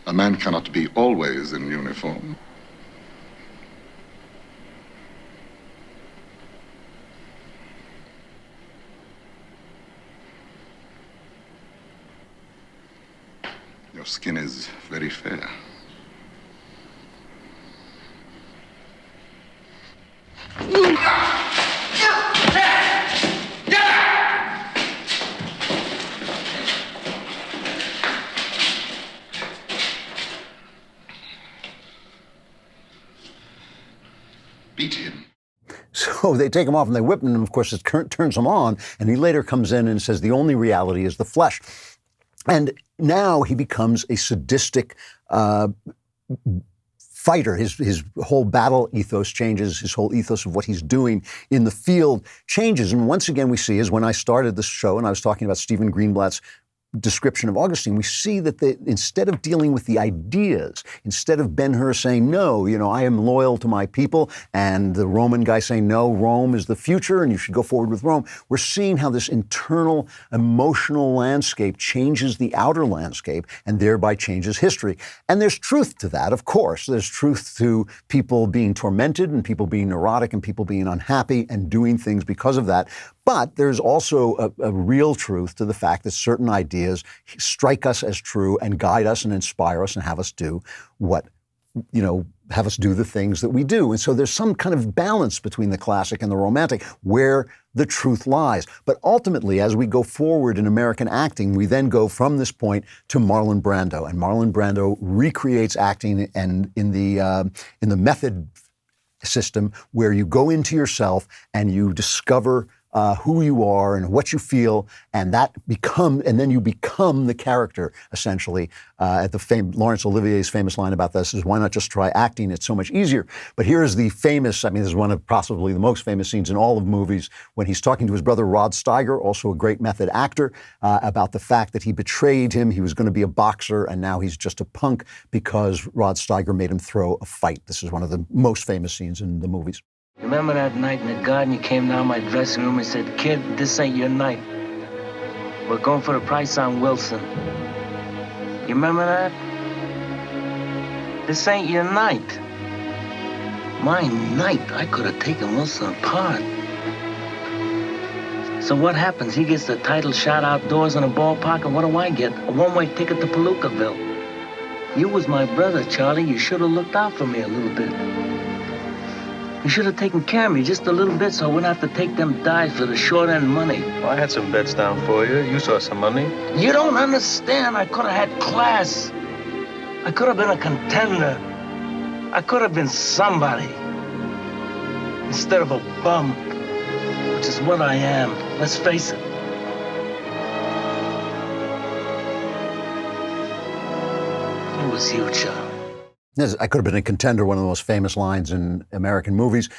A man cannot be always in uniform. Your skin is very fair. Beat him. So they take him off and they whip him, and of course it turns him on, and he later comes in and says the only reality is the flesh. And now he becomes a sadistic fighter. His whole battle ethos changes. His whole ethos of what he's doing in the field changes. And once again we see, is when I started this show and I was talking about Stephen Greenblatt's description of Augustine, we see that instead of dealing with the ideas, instead of Ben-Hur saying, no, I am loyal to my people, and the Roman guy saying, no, Rome is the future and you should go forward with Rome, we're seeing how this internal emotional landscape changes the outer landscape and thereby changes history. And there's truth to that, of course. There's truth to people being tormented and people being neurotic and people being unhappy and doing things because of that. But there's also a real truth to the fact that certain ideas strike us as true and guide us and inspire us and have us do what have us do the things that we do. And so there's some kind of balance between the classic and the romantic where the truth lies. But ultimately, as we go forward in American acting, we then go from this point to Marlon Brando. And Marlon Brando recreates acting and in the method system where you go into yourself and you discover who you are and what you feel, and then you become the character, essentially. Laurence Olivier's famous line about this is, why not just try acting? It's so much easier. But here is the famous, this is one of possibly the most famous scenes in all of movies, when he's talking to his brother Rod Steiger, also a great method actor, about the fact that he betrayed him. He was going to be a boxer, and now he's just a punk because Rod Steiger made him throw a fight. This is one of the most famous scenes in the movies. Remember that night in the garden, you came down my dressing room and said, "Kid, this ain't your night. We're going for the price on Wilson." You remember that? This ain't your night. My night, I could have taken Wilson apart. So what happens? He gets the title shot outdoors in a ballpark, and what do I get? A one-way ticket to Palookaville. You was my brother, Charlie. You should have looked out for me a little bit. You should have taken care of me just a little bit so I wouldn't have to take them dives for the short end money. Well, I had some bets down for you. You saw some money. You don't understand. I could have had class. I could have been a contender. I could have been somebody. Instead of a bum, which is what I am. Let's face it. It was you, Charlie. I could have been a contender, one of the most famous lines in American movies.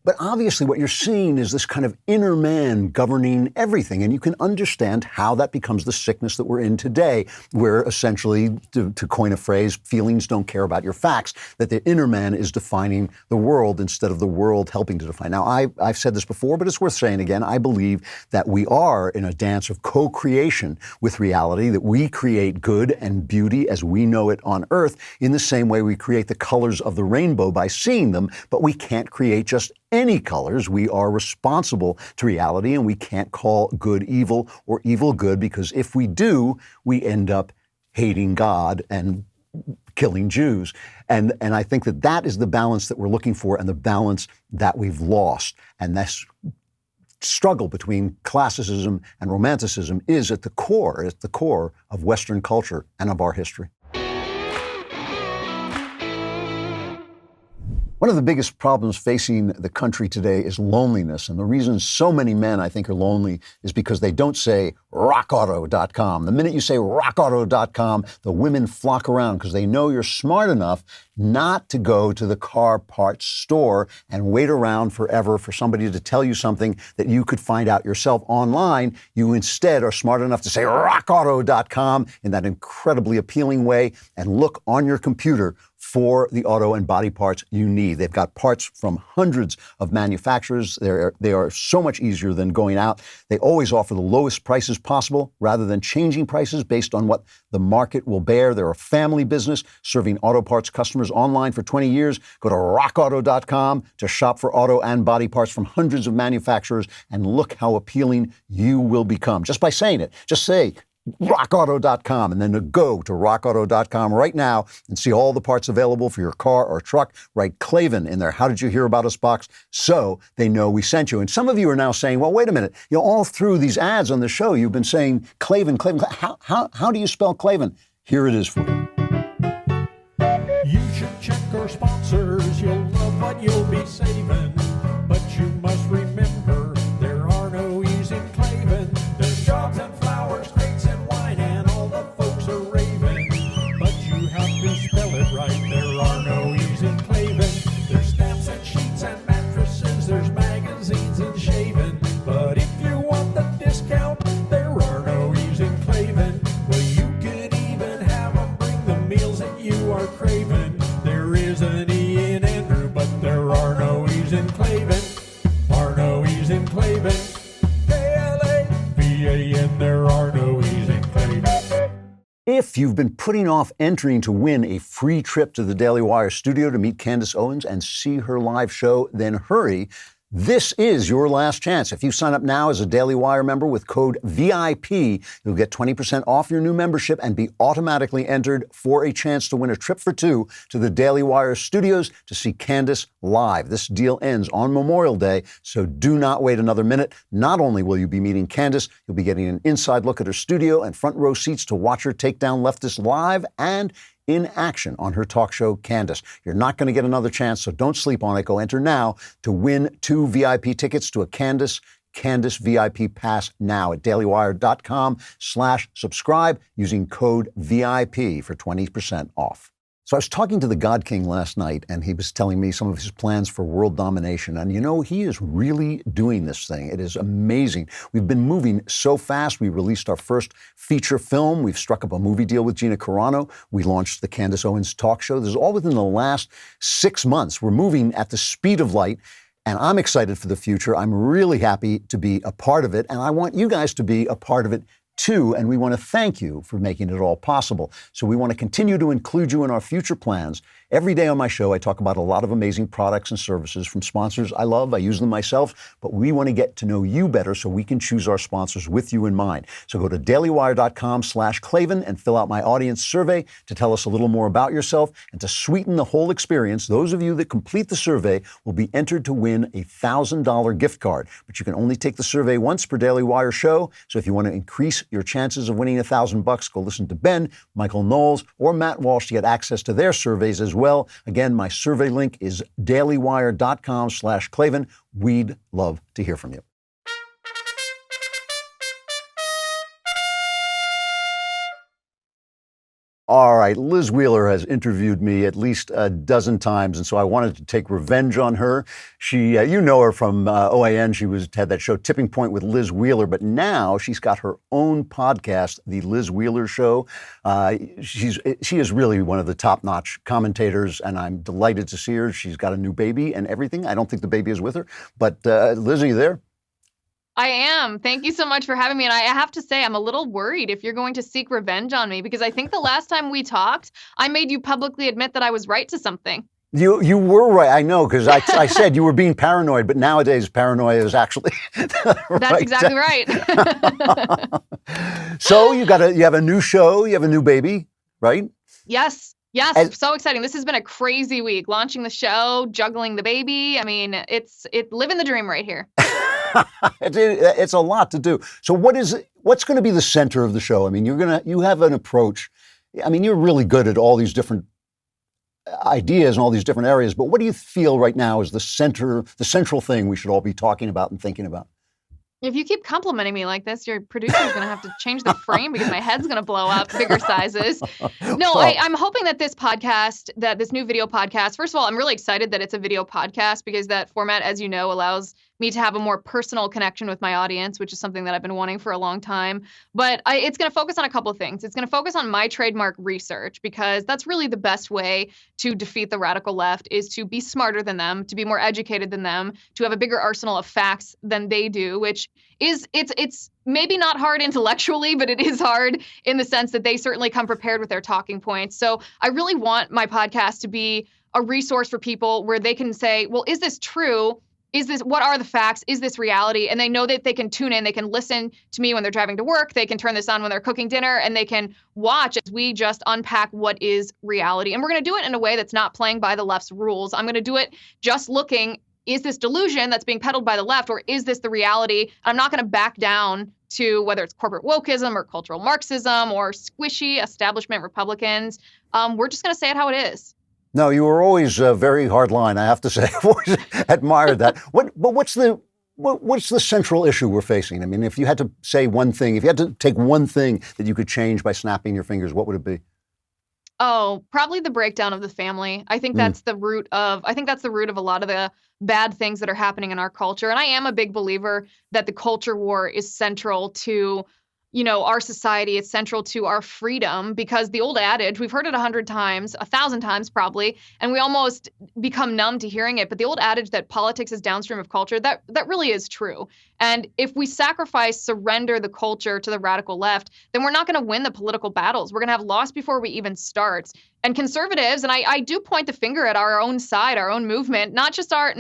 But obviously what you're seeing is this kind of inner man governing everything. And you can understand how that becomes the sickness that we're in today, where essentially, to coin a phrase, feelings don't care about your facts, that the inner man is defining the world instead of the world helping to define. Now, I've said this before, but it's worth saying again. I believe that we are in a dance of co-creation with reality, that we create good and beauty as we know it on Earth in the same way we create the colors of the rainbow by seeing them, but we can't create just any colors. We are responsible to reality, and we can't call good evil or evil good, because if we do, we end up hating God and killing Jews. And I think that is the balance that we're looking for, and the balance that we've lost. And this struggle between classicism and romanticism is at the core of Western culture and of our history. One of the biggest problems facing the country today is loneliness. And the reason so many men, I think, are lonely is because they don't say rockauto.com. The minute you say rockauto.com, the women flock around because they know you're smart enough not to go to the car parts store and wait around forever for somebody to tell you something that you could find out yourself online. You instead are smart enough to say rockauto.com in that incredibly appealing way and look on your computer for the auto and body parts you need. They've got parts from hundreds of manufacturers. They are so much easier than going out. They always offer the lowest prices possible rather than changing prices based on what the market will bear. They're a family business serving auto parts customers online for 20 years. Go to rockauto.com to shop for auto and body parts from hundreds of manufacturers, and look how appealing you will become just by saying it. Just say rockauto.com and then go to rockauto.com right now and see all the parts available for your car or truck. Write Klavan in their "How did you hear about us" box so they know we sent you. And some of you are now saying, well, wait a minute, all through these ads on the show, you've been saying Klavan. How do you spell Klavan? Here it is for you. You should check our sponsors. You'll love what you'll be saving. But you must remember, there are no E's in Klavan. There's jobs and flowers, crates and wine, and all the folks are raving. But you have to spell it right. There are no E's in Klavan. There's stamps and sheets and mattresses. There's magazines and shaving. But if you want the discount, there are no E's in Klavan. Well, you could even have them bring the meals that you are craving. There is an E in Andrew, but there are no E's in Klavan. Are no E's in Klavan. K-L-A-V-A-N, there are no E's in Klavan. If you've been putting off entering to win a free trip to the Daily Wire studio to meet Candace Owens and see her live show, then hurry. This is your last chance. If you sign up now as a Daily Wire member with code VIP, you'll get 20% off your new membership and be automatically entered for a chance to win a trip for two to the Daily Wire studios to see Candace live. This deal ends on Memorial Day, so do not wait another minute. Not only will you be meeting Candace, you'll be getting an inside look at her studio and front row seats to watch her take down leftists live and in action on her talk show, Candace. You're not going to get another chance, so don't sleep on it. Go enter now to win 2 VIP tickets to a Candace VIP pass now at dailywire.com/subscribe using code VIP for 20% off. So I was talking to the God King last night, and he was telling me some of his plans for world domination. And you know, he is really doing this thing. It is amazing. We've been moving so fast. We released our first feature film. We've struck up a movie deal with Gina Carano. We launched the Candace Owens talk show. This is all within the last 6 months. We're moving at the speed of light. And I'm excited for the future. I'm really happy to be a part of it. And I want you guys to be a part of it too, and we want to thank you for making it all possible. So we want to continue to include you in our future plans. Every day on my show, I talk about a lot of amazing products and services from sponsors I love. I use them myself, but we want to get to know you better so we can choose our sponsors with you in mind. So go to dailywire.com/Klavan and fill out my audience survey to tell us a little more about yourself. And to sweeten the whole experience, those of you that complete the survey will be entered to win a $1,000 gift card. But you can only take the survey once per Daily Wire show. So if you want to increase your chances of winning $1,000, go listen to Ben, Michael Knowles, or Matt Walsh to get access to their surveys as well. Again, my survey link is dailywire.com/Klavan. We'd love to hear from you. All right, Liz Wheeler has interviewed me at least a dozen times, and so I wanted to take revenge on her. She, you know her from OAN. She had that show Tipping Point with Liz Wheeler, but now she's got her own podcast, The Liz Wheeler Show. She is really one of the top-notch commentators, and I'm delighted to see her. She's got a new baby and everything. I don't think the baby is with her, but Liz, are you there? I am. Thank you so much for having me. And I have to say, I'm a little worried if you're going to seek revenge on me, because I think the last time we talked, I made you publicly admit that I was right to something. You were right. I know, because I said you were being paranoid, but nowadays paranoia is actually That's exactly right. So you have a new show, you have a new baby, right? Yes. So exciting. This has been a crazy week. Launching the show, juggling the baby. I mean, it's living the dream right here. It's a lot to do. So what's going to be the center of the show? I mean, you have an approach. I mean, you're really good at all these different ideas and all these different areas, but what do you feel right now is the central thing we should all be talking about and thinking about? If you keep complimenting me like this, your producer's going to have to change the frame because my head's going to blow up bigger sizes. No, I'm hoping that this new video podcast, first of all, I'm really excited that it's a video podcast because that format, as you know, allows me to have a more personal connection with my audience, which is something that I've been wanting for a long time. But it's going to focus on a couple of things. It's going to focus on my trademark research, because that's really the best way to defeat the radical left, is to be smarter than them, to be more educated than them, to have a bigger arsenal of facts than they do, which is it's maybe not hard intellectually, but it is hard in the sense that they certainly come prepared with their talking points. So I really want my podcast to be a resource for people where they can say, well, is this true? What are the facts? Is this reality? And they know that they can tune in, they can listen to me when they're driving to work, they can turn this on when they're cooking dinner, and they can watch as we just unpack what is reality. And we're going to do it in a way that's not playing by the left's rules. I'm going to do it just looking, is this delusion that's being peddled by the left, or is this the reality? I'm not going to back down to whether it's corporate wokeism or cultural Marxism or squishy establishment Republicans. We're just going to say it how it is. No, you were always a very hard line, I have to say. I've always admired that. What's the central issue we're facing? I mean, if you had to say one thing, if you had to take one thing that you could change by snapping your fingers, what would it be? Oh, probably the breakdown of the family. I think that's the root of a lot of the bad things that are happening in our culture. And I am a big believer that the culture war is central to our society is central to our freedom, because the old adage, we've heard it 100 times, 1,000 times probably, and we almost become numb to hearing it. But the old adage that politics is downstream of culture, that really is true. And if we surrender the culture to the radical left, then we're not going to win the political battles. We're going to have lost before we even start. And conservatives, and I do point the finger at our own side, our own movement, not just our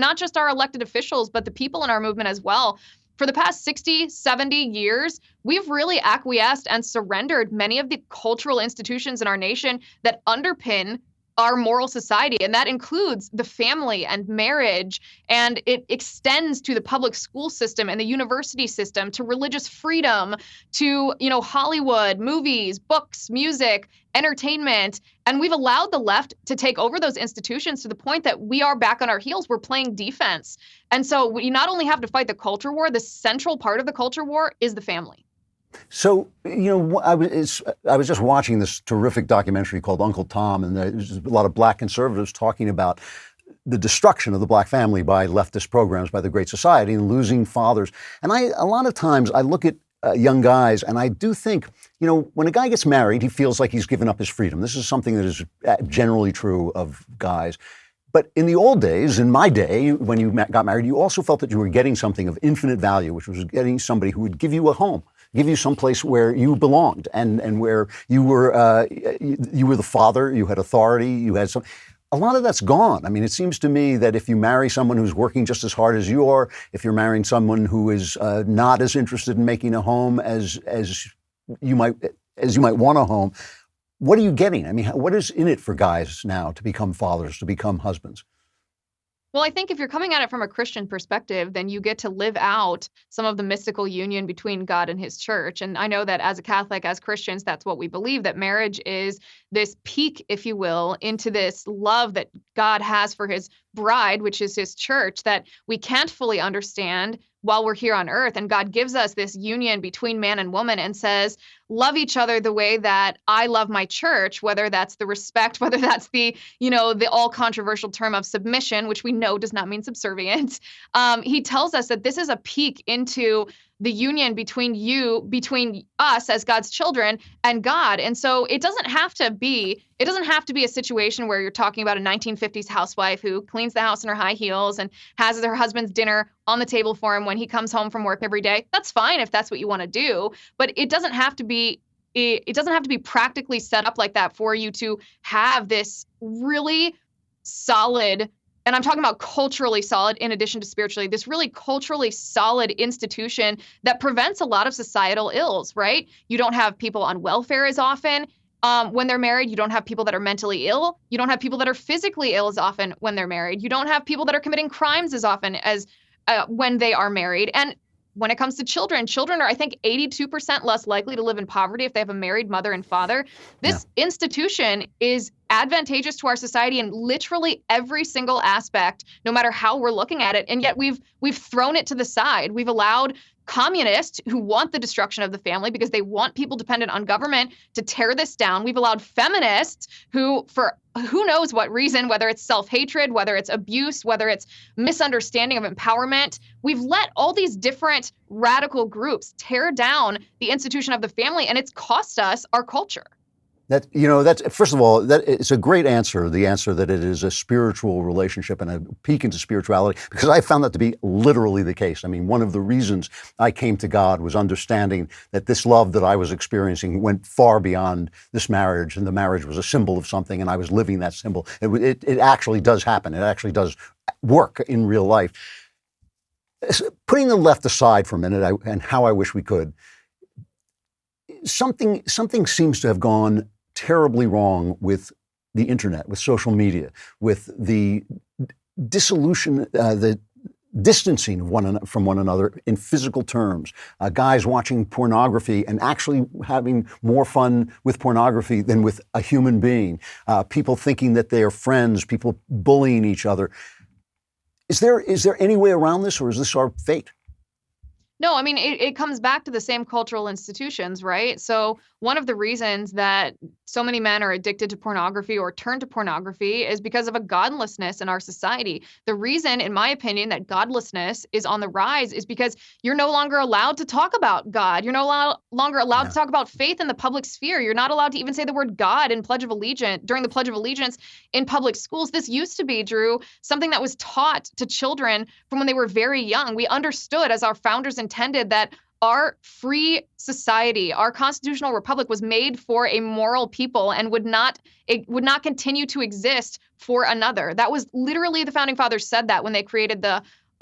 elected officials, but the people in our movement as well. For the past 60, 70 years, we've really acquiesced and surrendered many of the cultural institutions in our nation that underpin our moral society. And that includes the family and marriage, and it extends to the public school system and the university system, to religious freedom, to, Hollywood, movies, books, music, entertainment. And we've allowed the left to take over those institutions to the point that we are back on our heels. We're playing defense. And so we not only have to fight the culture war, the central part of the culture war is the family. So, I was just watching this terrific documentary called Uncle Tom, and there's a lot of black conservatives talking about the destruction of the black family by leftist programs, by the Great Society, and losing fathers. And a lot of times I look at young guys, and I do think, when a guy gets married, he feels like he's given up his freedom. This is something that is generally true of guys. But in the old days, in my day, when you got married, you also felt that you were getting something of infinite value, which was getting somebody who would give you a home, give you some place where you belonged, and where you were the father, you had authority, you had some. A lot of that's gone. I mean, it seems to me that if you marry someone who's working just as hard as you are, if you're marrying someone who is not as interested in making a home as you might want a home, what are you getting? I mean, what is in it for guys now to become fathers, to become husbands? Well, I think if you're coming at it from a Christian perspective, then you get to live out some of the mystical union between God and his church. And I know that as a Catholic, as Christians, that's what we believe, that marriage is this peak, if you will, into this love that God has for his bride, which is his church, that we can't fully understand while we're here on earth. And God gives us this union between man and woman and says, love each other the way that I love my church, whether that's the respect, whether that's the all controversial term of submission, which we know does not mean subservient. He tells us that this is a peek into the union between us as God's children and God. And so it doesn't have to be a situation where you're talking about a 1950s housewife who cleans the house in her high heels and has her husband's dinner on the table for him when he comes home from work every day. That's fine if that's what you want to do, but it doesn't have to be practically set up like that for you to have this really solid, and I'm talking about culturally solid in addition to spiritually, this really culturally solid institution that prevents a lot of societal ills, right? You don't have people on welfare as often when they're married. You don't have people that are mentally ill. You don't have people that are physically ill as often when they're married. You don't have people that are committing crimes as often as when they are married. And when it comes to children are, I think, 82% less likely to live in poverty if they have a married mother and father. This institution is advantageous to our society in literally every single aspect, no matter how we're looking at it. And yet we've thrown it to the side. We've allowed communists who want the destruction of the family because they want people dependent on government to tear this down. We've allowed feminists who, for who knows what reason, whether it's self-hatred, whether it's abuse, whether it's misunderstanding of empowerment, we've let all these different radical groups tear down the institution of the family, and it's cost us our culture. That's first of all, that it's a great answer, the answer that it is a spiritual relationship and a peek into spirituality, because I found that to be literally the case. I mean, one of the reasons I came to God was understanding that this love that I was experiencing went far beyond this marriage, and the marriage was a symbol of something, and I was living that symbol. It actually does happen. It actually does work in real life. Putting the left aside for a minute, and how I wish we could, something seems to have gone terribly wrong with the internet, with social media, with the dissolution, the distancing of from one another in physical terms. Guys watching pornography and actually having more fun with pornography than with a human being. People thinking that they are friends, people bullying each other. Is there any way around this, or is this our fate? No, I mean, it comes back to the same cultural institutions, right? So one of the reasons that so many men are addicted to pornography or turn to pornography is because of a godlessness in our society. The reason, in my opinion, that godlessness is on the rise is because you're no longer allowed to talk about God. You're longer allowed to talk about faith in the public sphere. You're not allowed to even say the word God in Pledge of Allegiance, during the Pledge of Allegiance in public schools. This used to be, Drew, something that was taught to children from when they were very young. We understood, as our founders intended, that our free society, our constitutional republic, was made for a moral people and would not continue to exist for another. That was literally, the founding fathers said that when they created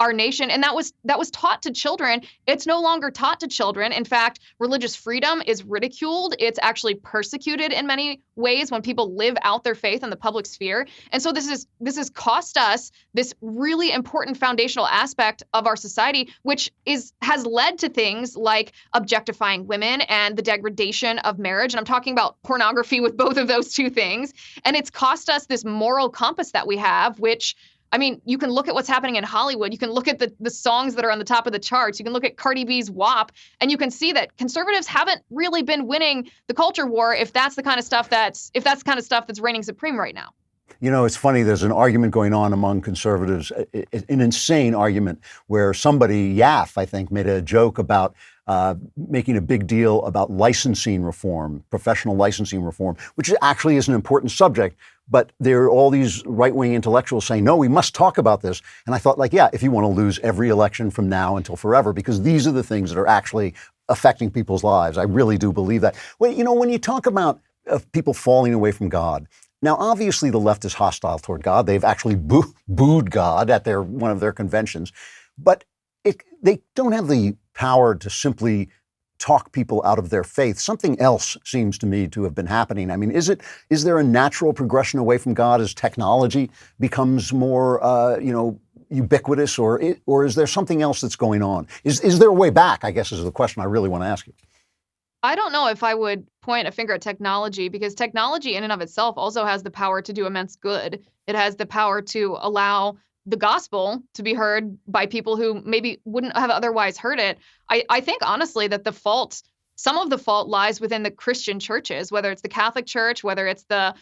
our nation, and that was taught to children. It's no longer taught to children. In fact, religious freedom is ridiculed. It's actually persecuted in many ways when people live out their faith in the public sphere. And so this has cost us this really important foundational aspect of our society, which has led to things like objectifying women and the degradation of marriage. And I'm talking about pornography with both of those two things. And it's cost us this moral compass that we have, which, I mean, you can look at what's happening in Hollywood. You can look at the songs that are on the top of the charts. You can look at Cardi B's WAP, and you can see that conservatives haven't really been winning the culture war if that's the kind of stuff that's reigning supreme right now. You know, it's funny, there's an argument going on among conservatives, an insane argument, where somebody, Yaff, I think, made a joke about making a big deal about licensing reform, professional licensing reform, which actually is an important subject. But there are all these right-wing intellectuals saying, no, we must talk about this. And I thought, like, yeah, if you want to lose every election from now until forever, because these are the things that are actually affecting people's lives. I really do believe that. Well, you know, when you talk about people falling away from God, now, obviously, the left is hostile toward God. They've actually booed God at one of their conventions. But they don't have the power to simply talk people out of their faith. Something else seems to me to have been happening. I mean, is there a natural progression away from God as technology becomes more, ubiquitous, or is there something else that's going on? Is there a way back, I guess, is the question I really want to ask you. I don't know if I would point a finger at technology, because technology in and of itself also has the power to do immense good. It has the power to allow the gospel to be heard by people who maybe wouldn't have otherwise heard it. I think, honestly, that some of the fault lies within the Christian churches, whether it's the Catholic Church, whether it's the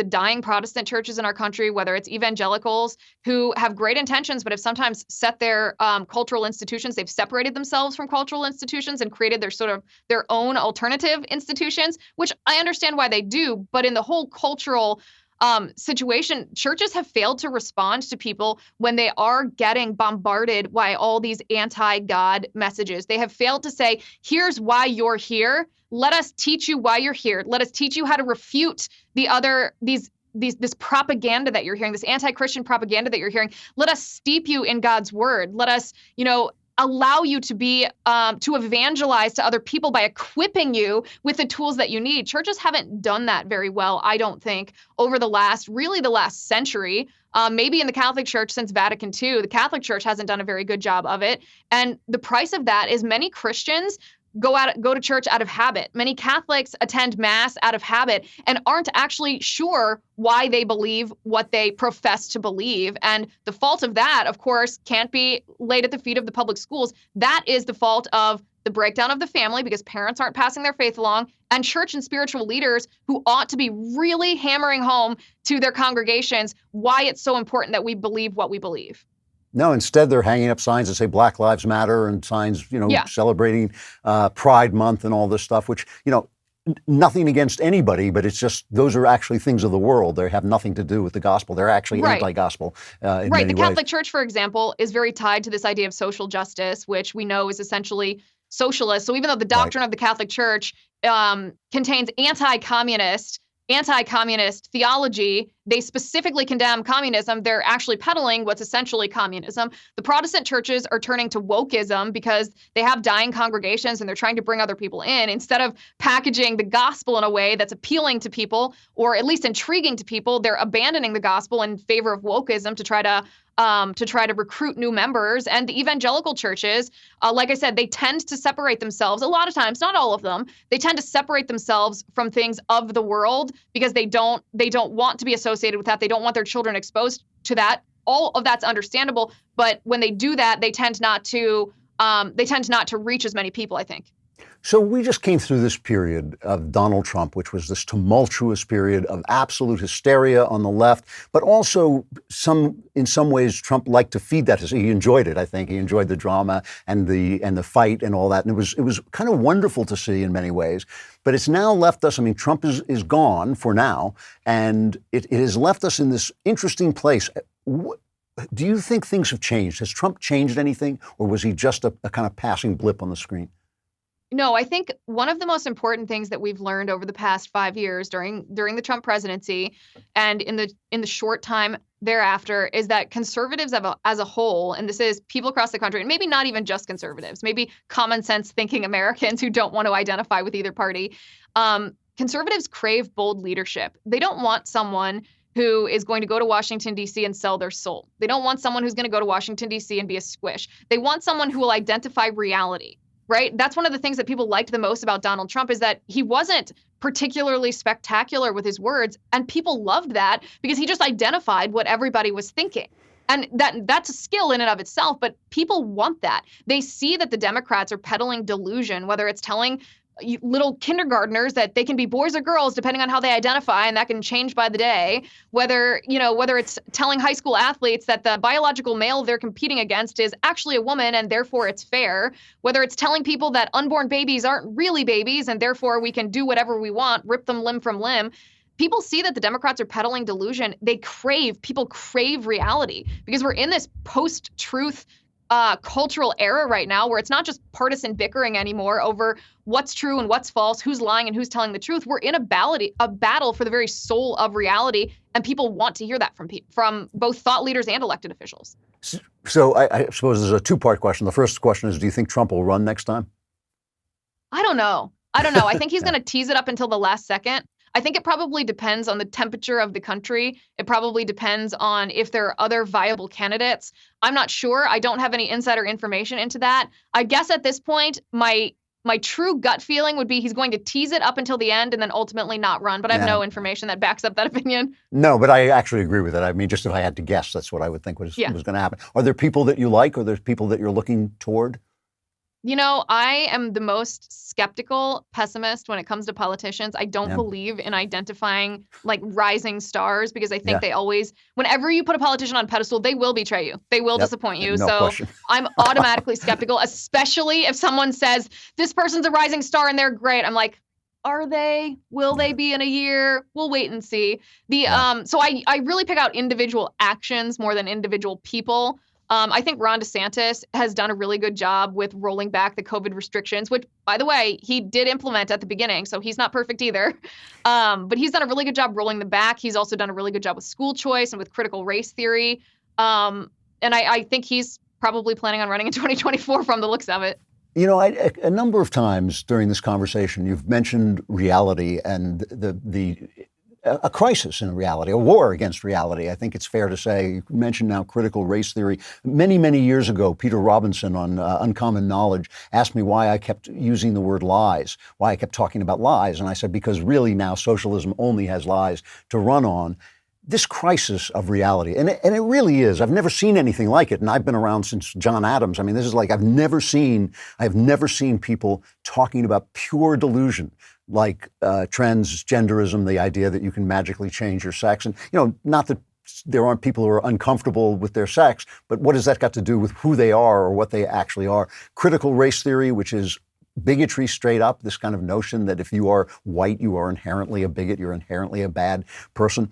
dying Protestant churches in our country, whether it's evangelicals who have great intentions, but have sometimes set their cultural institutions. They've separated themselves from cultural institutions and created their own alternative institutions, which I understand why they do. But in the whole cultural situation, churches have failed to respond to people when they are getting bombarded by all these anti-God messages. They have failed to say, here's why you're here. Let us teach you why you're here. Let us teach you how to refute this propaganda that you're hearing, this anti-Christian propaganda that you're hearing. Let us steep you in God's word. Let us, allow you to be to evangelize to other people by equipping you with the tools that you need. Churches haven't done that very well, I don't think, over the last century. Maybe in the Catholic Church since Vatican II, the Catholic Church hasn't done a very good job of it. And the price of that is many Christians go to church out of habit. Many Catholics attend Mass out of habit and aren't actually sure why they believe what they profess to believe. And the fault of that, of course, can't be laid at the feet of the public schools. That is the fault of the breakdown of the family, because parents aren't passing their faith along, and church and spiritual leaders who ought to be really hammering home to their congregations why it's so important that we believe what we believe. No, instead they're hanging up signs that say Black Lives Matter and signs, celebrating Pride Month and all this stuff, which, nothing against anybody, but it's just, those are actually things of the world. They have nothing to do with the gospel. They're actually anti-gospel in many ways. The Catholic Church, for example, is very tied to this idea of social justice, which we know is essentially socialist. So even though the doctrine of the Catholic Church contains anti-communist theology, they specifically condemn communism. They're actually peddling what's essentially communism. The Protestant churches are turning to wokeism because they have dying congregations and they're trying to bring other people in. Instead of packaging the gospel in a way that's appealing to people, or at least intriguing to people, they're abandoning the gospel in favor of wokeism to try to recruit new members. And the evangelical churches, like I said, they tend to separate themselves a lot of times, not all of them. They tend to separate themselves from things of the world because they don't want to be associated with that. They don't want their children exposed to that. All of that's understandable. But when they do that, they tend not to they tend not to reach as many people, I think. So we just came through this period of Donald Trump, which was this tumultuous period of absolute hysteria on the left, but also in some ways, Trump liked to feed that. He enjoyed it, I think. He enjoyed the drama and the fight and all that. And it was kind of wonderful to see in many ways. But it's now left us, I mean, Trump is gone for now, and it has left us in this interesting place. Do you think things have changed? Has Trump changed anything, or was he just a kind of passing blip on the screen? No, I think one of the most important things that we've learned over the past 5 years during the Trump presidency and in the short time thereafter is that conservatives as a whole, and this is people across the country, and maybe not even just conservatives, maybe common sense thinking Americans who don't want to identify with either party, conservatives crave bold leadership. They don't want someone who is going to go to Washington, D.C. and sell their soul. They don't want someone who's going to go to Washington, D.C. and be a squish. They want someone who will identify reality. Right? That's one of the things that people liked the most about Donald Trump is that he wasn't particularly spectacular with his words. And people loved that because he just identified what everybody was thinking. And that's a skill in and of itself. But people want that. They see that the Democrats are peddling delusion, whether it's telling little kindergartners that they can be boys or girls depending on how they identify, and that can change by the day. Whether it's telling high school athletes that the biological male they're competing against is actually a woman and therefore it's fair. Whether it's telling people that unborn babies aren't really babies and therefore we can do whatever we want, rip them limb from limb. People see that the Democrats are peddling delusion. People crave reality because we're in this post-truth cultural era right now where it's not just partisan bickering anymore over what's true and what's false, who's lying and who's telling the truth. We're in a battle for the very soul of reality, and people want to hear that from both thought leaders and elected officials. So I suppose there's a two-part question. The first question is, do you think Trump will run next time? I don't know. I think he's going to tease it up until the last second. I think it probably depends on the temperature of the country. It probably depends on if there are other viable candidates. I'm not sure. I don't have any insider information into that. I guess at this point, my true gut feeling would be he's going to tease it up until the end and then ultimately not run. But I have no information that backs up that opinion. No, but I actually agree with it. I mean, just if I had to guess, that's what I would think was going to happen. Are there people that you like? Or there people that you're looking toward? I am the most skeptical pessimist when it comes to politicians. I don't believe in identifying like rising stars because I think they always, whenever you put a politician on a pedestal, they will betray you. They will disappoint you. No question. I'm automatically skeptical, especially if someone says this person's a rising star and they're great. I'm like, are they? Will they be in a year? We'll wait and see. So I really pick out individual actions more than individual people. I think Ron DeSantis has done a really good job with rolling back the COVID restrictions, which, by the way, he did implement at the beginning, so he's not perfect either. But he's done a really good job rolling them back. He's also done a really good job with school choice and with critical race theory. And I think he's probably planning on running in 2024 from the looks of it. A number of times during this conversation, you've mentioned reality and a crisis in reality, a war against reality. I think it's fair to say. You mentioned now critical race theory. Many, many years ago, Peter Robinson on Uncommon Knowledge asked me why I kept using the word lies, why I kept talking about lies. And I said, because really now socialism only has lies to run on. This crisis of reality, and it really is. I've never seen anything like it, and I've been around since John Adams. I mean, this is like I've never seen people talking about pure delusion, like transgenderism, the idea that you can magically change your sex. And, not that there aren't people who are uncomfortable with their sex, but what has that got to do with who they are or what they actually are? Critical race theory, which is bigotry straight up, this kind of notion that if you are white, you are inherently a bigot, you're inherently a bad person.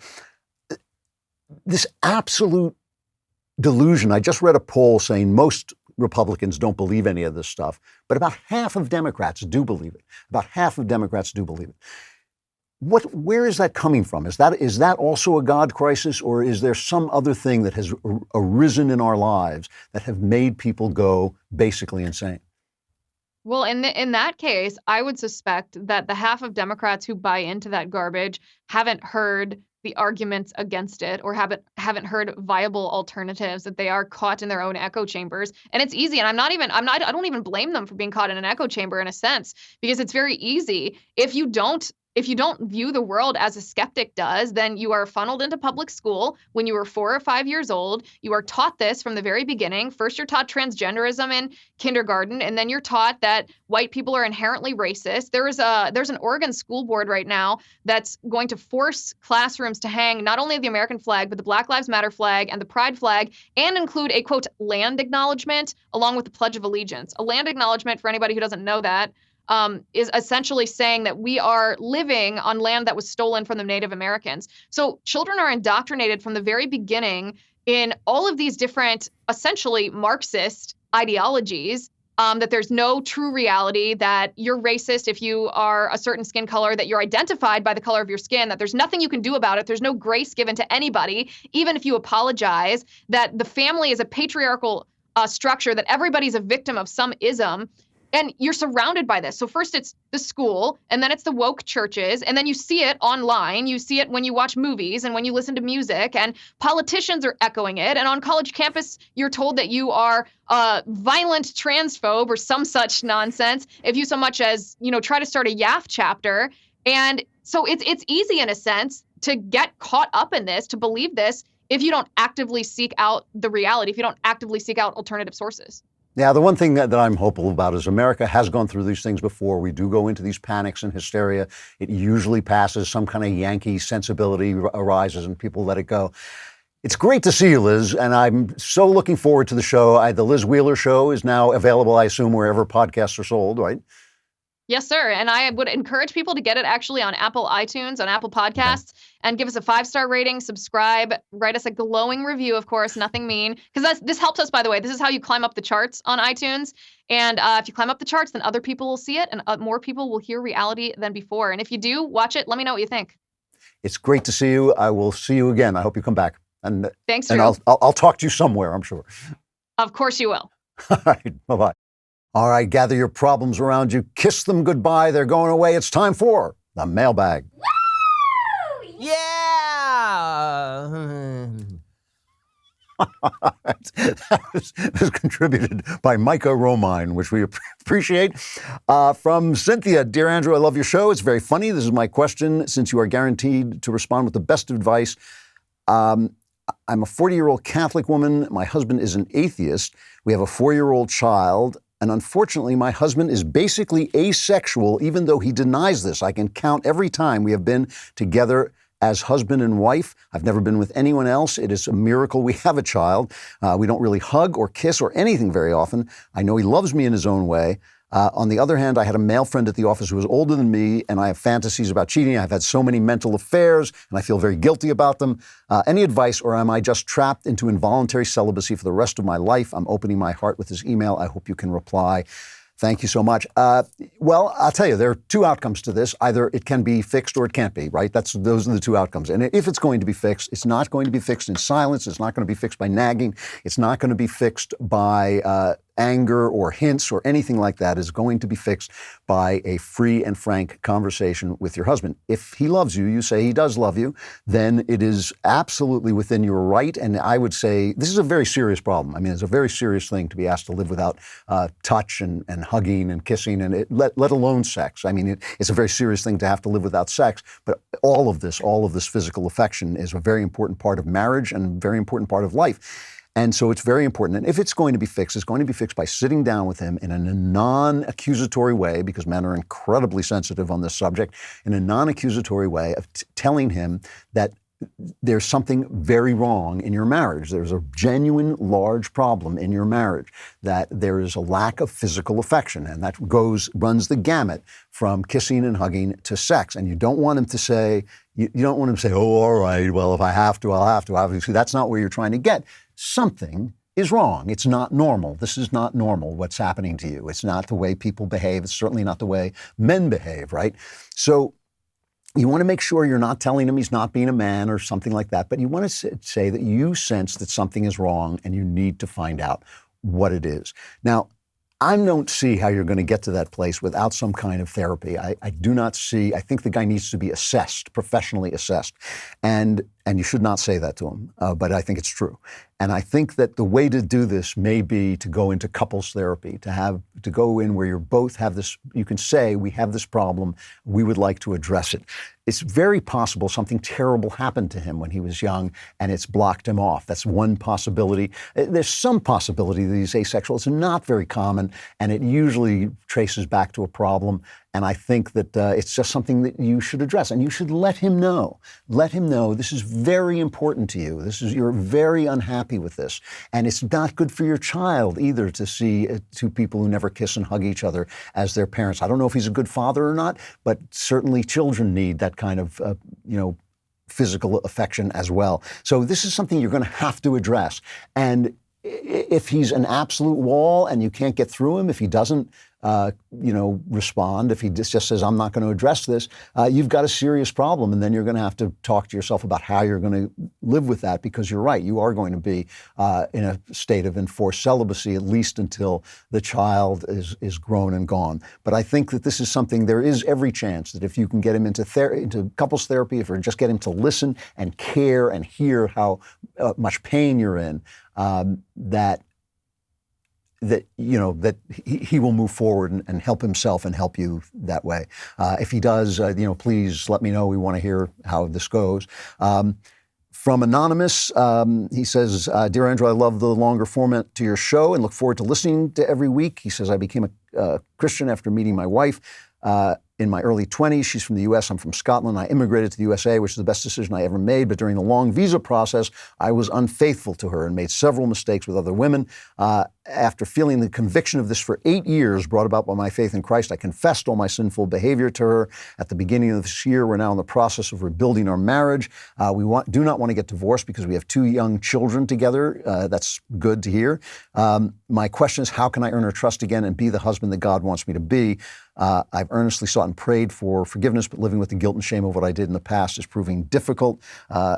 This absolute delusion. I just read a poll saying most Republicans don't believe any of this stuff, but about half of Democrats do believe it. About half of Democrats do believe it. Where is that coming from? Is that also a God crisis, or is there some other thing that has arisen in our lives that have made people go basically insane? Well, in that case, I would suspect that the half of Democrats who buy into that garbage haven't heard the arguments against it or haven't heard viable alternatives, that they are caught in their own echo chambers. And it's easy. And I don't even blame them for being caught in an echo chamber in a sense, because it's very easy. If you don't if you don't view the world as a skeptic does, then you are funneled into public school when you were 4 or 5 years old. You are taught this from the very beginning. First, you're taught transgenderism in kindergarten, and then you're taught that white people are inherently racist. There's an Oregon school board right now that's going to force classrooms to hang not only the American flag, but the Black Lives Matter flag and the Pride flag, and include a, quote, land acknowledgement along with the Pledge of Allegiance. A land acknowledgement, for anybody who doesn't know that, is essentially saying that we are living on land that was stolen from the Native Americans. So children are indoctrinated from the very beginning in all of these different, essentially Marxist ideologies, that there's no true reality, that you're racist if you are a certain skin color, that you're identified by the color of your skin, that there's nothing you can do about it. There's no grace given to anybody, even if you apologize, that the family is a patriarchal structure, that everybody's a victim of some ism. And you're surrounded by this. So first it's the school, and then it's the woke churches, and then you see it online. You see it when you watch movies and when you listen to music, and politicians are echoing it. And on college campus, you're told that you are a violent transphobe or some such nonsense if you so much as, try to start a YAF chapter. And so it's easy in a sense to get caught up in this, to believe this, if you don't actively seek out the reality, if you don't actively seek out alternative sources. Yeah, the one thing that I'm hopeful about is America has gone through these things before. We do go into these panics and hysteria. It usually passes. Some kind of Yankee sensibility arises and people let it go. It's great to see you, Liz, and I'm so looking forward to the show. The Liz Wheeler Show is now available, I assume, wherever podcasts are sold, right? Yes, sir. And I would encourage people to get it actually on Apple iTunes, on Apple Podcasts, and give us a 5-star rating, subscribe, write us a glowing review, of course, nothing mean. Because this helps us, by the way. This is how you climb up the charts on iTunes. And if you climb up the charts, then other people will see it, and more people will hear reality than before. And if you do, watch it. Let me know what you think. It's great to see you. I will see you again. I hope you come back. And thanks, Drew. And I'll talk to you somewhere, I'm sure. Of course you will. All right. Bye-bye. All right, gather your problems around you. Kiss them goodbye. They're going away. It's time for the mailbag. Woo! Yeah! That was contributed by Micah Romine, which we appreciate. From Cynthia, Dear Andrew, I love your show. It's very funny. This is my question. Since you are guaranteed to respond with the best advice, I'm a 40-year-old Catholic woman. My husband is an atheist. We have a 4-year-old child. And unfortunately, my husband is basically asexual, even though he denies this. I can count every time we have been together as husband and wife. I've never been with anyone else. It is a miracle we have a child. We don't really hug or kiss or anything very often. I know he loves me in his own way. On the other hand, I had a male friend at the office who was older than me, and I have fantasies about cheating. I've had so many mental affairs, and I feel very guilty about them. Any advice, or am I just trapped into involuntary celibacy for the rest of my life? I'm opening my heart with this email. I hope you can reply. Thank you so much. Well, I'll tell you, there are two outcomes to this. Either it can be fixed or it can't be, right? Those are the two outcomes. And if it's going to be fixed, it's not going to be fixed in silence. It's not going to be fixed by nagging. It's not going to be fixed by anger or hints or anything like that. Is going to be fixed by a free and frank conversation with your husband. If he loves you, you say he does love you, then it is absolutely within your right. And I would say this is a very serious problem. I mean, it's a very serious thing to be asked to live without touch and hugging and kissing, and let alone sex. I mean, it's a very serious thing to have to live without sex. But all of this physical affection is a very important part of marriage and a very important part of life. And so it's very important. And if it's going to be fixed, it's going to be fixed by sitting down with him in a non-accusatory way, because men are incredibly sensitive on this subject, in a non-accusatory way of telling him that there's something very wrong in your marriage. There's a genuine large problem in your marriage, that there is a lack of physical affection, and that runs the gamut from kissing and hugging to sex. And you don't want him to say, oh, all right, well, if I have to, I'll have to. Obviously, that's not where you're trying to get. Something is wrong. It's not normal. This is not normal, what's happening to you. It's not the way people behave. It's certainly not the way men behave, right? So you want to make sure you're not telling him he's not being a man or something like that, but you want to say that you sense that something is wrong and you need to find out what it is. Now, I don't see how you're going to get to that place without some kind of therapy. I do not see. I think the guy needs to be assessed, professionally assessed. And And you should not say that to him, but I think it's true. And I think that the way to do this may be to go into couples therapy, to go in where you both have this, you can say, we have this problem, we would like to address it. It's very possible something terrible happened to him when he was young and it's blocked him off. That's one possibility. There's some possibility that he's asexual. It's not very common, and it usually traces back to a problem. And I think that it's just something that you should address, and you should let him know. Let him know this is very important to you. You're very unhappy with this, and it's not good for your child either to see two people who never kiss and hug each other as their parents. I don't know if he's a good father or not, but certainly children need that kind of physical affection as well. So this is something you're going to have to address. And if he's an absolute wall and you can't get through him, if he doesn't respond, if he just says, I'm not going to address this, you've got a serious problem. And then you're going to have to talk to yourself about how you're going to live with that, because you're right. You are going to be in a state of enforced celibacy, at least until the child is grown and gone. But I think that this is something, there is every chance that if you can get him into couples therapy, if you just get him to listen and care and hear how much pain you're in, that he will move forward and help himself and help you that way. If he does, please let me know. We want to hear how this goes. From Anonymous, he says, Dear Andrew, I love the longer format to your show and look forward to listening to every week. He says, I became a Christian after meeting my wife in my early 20s. She's from the U.S. I'm from Scotland. I immigrated to the USA, which is the best decision I ever made. But during the long visa process, I was unfaithful to her and made several mistakes with other women. After feeling the conviction of this for 8 years brought about by my faith in Christ, I confessed all my sinful behavior to her. At the beginning of this year, we're now in the process of rebuilding our marriage. We do not want to get divorced because we have 2 young children together. That's good to hear. My question is, how can I earn her trust again and be the husband that God wants me to be? I've earnestly sought and prayed for forgiveness, but living with the guilt and shame of what I did in the past is proving difficult.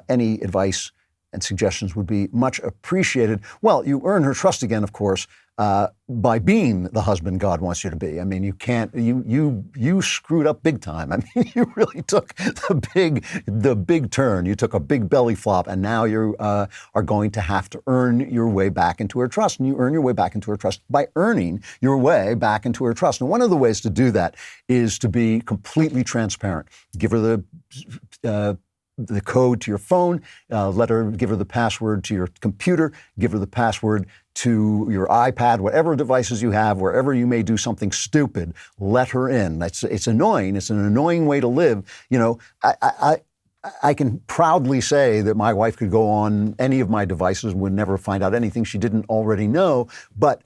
Any advice and suggestions would be much appreciated. Well, you earn her trust again, of course, by being the husband God wants you to be. I mean, you can't, you screwed up big time. I mean, you really took the big turn. You took a big belly flop, and now you are going to have to earn your way back into her trust. And you earn your way back into her trust by earning your way back into her trust. And one of the ways to do that is to be completely transparent. Give her the code to your phone, give her the password to your computer, give her the password to your iPad, whatever devices you have, wherever you may do something stupid, let her in. It's annoying. It's an annoying way to live. I can proudly say that my wife could go on any of my devices and would never find out anything she didn't already know. But,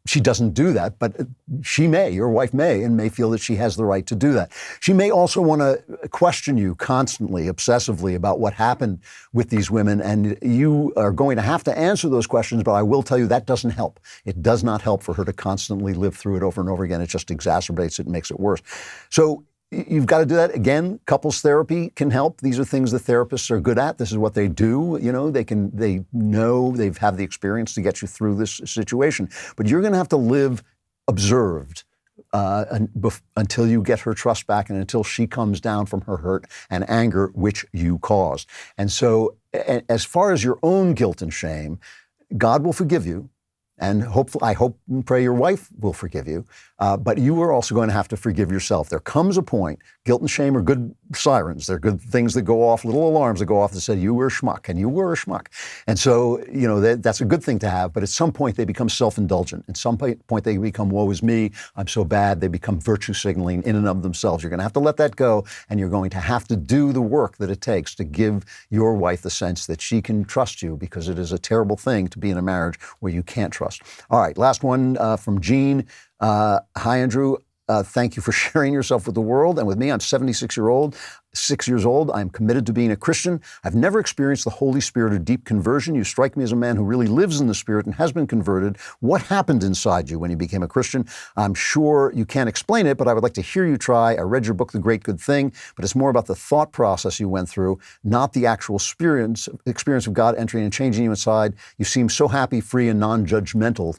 she doesn't do that, but she may, your wife may, and may feel that she has the right to do that. She may also want to question you constantly, obsessively about what happened with these women, and you are going to have to answer those questions, but I will tell you that doesn't help. It does not help for her to constantly live through it over and over again. It just exacerbates it and makes it worse. So you've got to do that. Again, couples therapy can help. These are things that therapists are good at. This is what they do. They know, they've had the experience to get you through this situation. But you're going to have to live observed until you get her trust back and until she comes down from her hurt and anger, which you caused. And so as far as your own guilt and shame, God will forgive you. And I hope and pray your wife will forgive you. But you are also going to have to forgive yourself. There comes a point, guilt and shame are good sirens. They're good things that go off, little alarms that go off that say, you were a schmuck, and you were a schmuck. And so, that's a good thing to have. But at some point, they become self-indulgent. At some point, they become, woe is me, I'm so bad. They become virtue signaling in and of themselves. You're going to have to let that go. And you're going to have to do the work that it takes to give your wife the sense that she can trust you, because it is a terrible thing to be in a marriage where you can't trust. All right, last one from Jean. Hi, Andrew. Thank you for sharing yourself with the world and with me. I'm 6 years old. I'm committed to being a Christian. I've never experienced the Holy Spirit or deep conversion. You strike me as a man who really lives in the Spirit and has been converted. What happened inside you when you became a Christian? I'm sure you can't explain it, but I would like to hear you try. I read your book, The Great Good Thing, but it's more about the thought process you went through, not the actual experience of God entering and changing you inside. You seem so happy, free, and non-judgmental.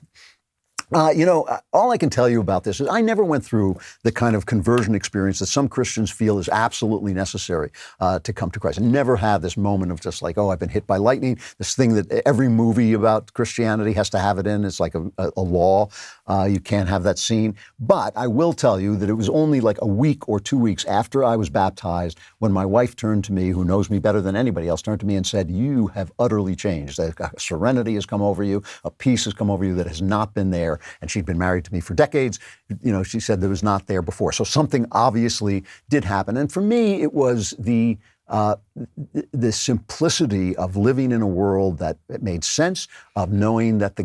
All I can tell you about this is I never went through the kind of conversion experience that some Christians feel is absolutely necessary to come to Christ. I never had this moment of just like, oh, I've been hit by lightning, this thing that every movie about Christianity has to have it in. It's like a law. You can't have that scene. But I will tell you that it was only like a week or 2 weeks after I was baptized when my wife turned to me, who knows me better than anybody else, turned to me and said, you have utterly changed. A serenity has come over you, a peace has come over you that has not been there. And she'd been married to me for decades. She said that was not there before. So something obviously did happen. And for me, it was the simplicity of living in a world that made sense, of knowing that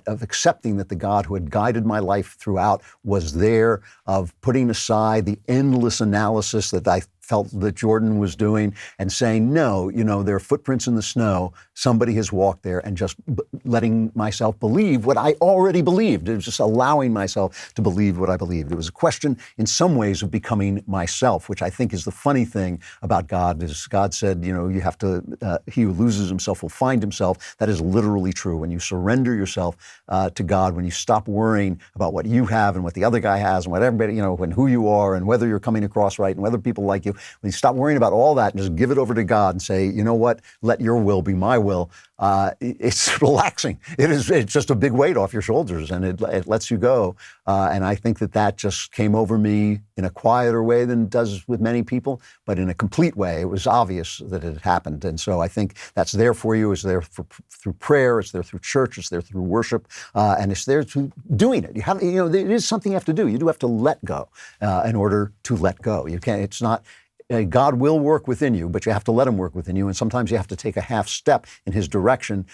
of accepting that the God who had guided my life throughout was there, of putting aside the endless analysis that I felt that Jordan was doing and saying, no, there are footprints in the snow. Somebody has walked there, and just letting myself believe what I already believed. It was just allowing myself to believe what I believed. It was a question in some ways of becoming myself, which I think is the funny thing about God, is God said, you have to, he who loses himself will find himself. That is literally true. When you surrender yourself to God, when you stop worrying about what you have and what the other guy has and what everybody, and who you are and whether you're coming across right and whether people like you, when you stop worrying about all that and just give it over to God and say, you know what, let your will be my will, it's relaxing. It's just a big weight off your shoulders, and it lets you go. And I think that just came over me in a quieter way than it does with many people, but in a complete way. It was obvious that it had happened. And so I think that's there for you. It's there through prayer. It's there through church. It's there through worship. And it's there through doing it. It is something you have to do. You do have to let go in order to let go. You can't, it's not, God will work within you, but you have to let him work within you. And sometimes you have to take a half step in his direction,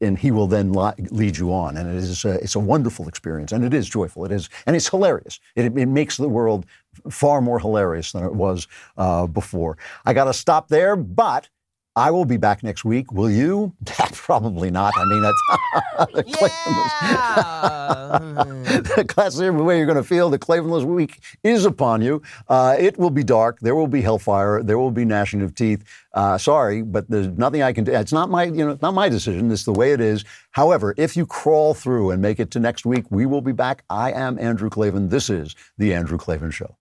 and he will then lead you on. And it's a wonderful experience, and it is joyful. It is, and it's hilarious. It makes the world far more hilarious than it was before. I got to stop there, but I will be back next week. Will you? Probably not. I mean, that's the classic way you're going to feel. The Klavanless week is upon you. It will be dark. There will be hellfire. There will be gnashing of teeth. Sorry, but there's nothing I can do. It's not my, not my decision. It's the way it is. However, if you crawl through and make it to next week, we will be back. I am Andrew Klavan. This is The Andrew Klavan Show.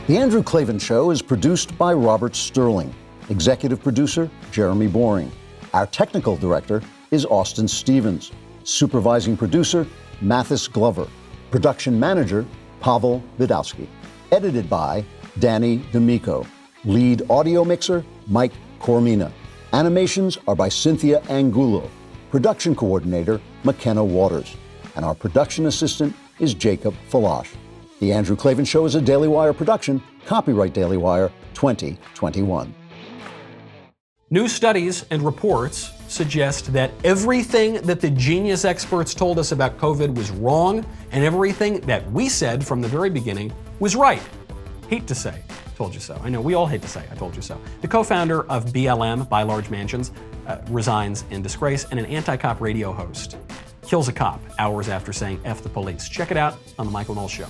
The Andrew Klavan Show is produced by Robert Sterling. Executive producer, Jeremy Boring. Our technical director is Austin Stevens. Supervising producer, Mathis Glover. Production manager, Pavel Vidowski. Edited by Danny D'Amico. Lead audio mixer, Mike Cormina. Animations are by Cynthia Angulo. Production coordinator, McKenna Waters. And our production assistant is Jacob Falash. The Andrew Klavan Show is a Daily Wire production. Copyright Daily Wire 2021. New studies and reports suggest that everything that the genius experts told us about COVID was wrong, and everything that we said from the very beginning was right. Hate to say, told you so. I know we all hate to say, I told you so. The co-founder of BLM, By Large Mansions, resigns in disgrace, and an anti-cop radio host kills a cop hours after saying F the police. Check it out on The Michael Knowles Show.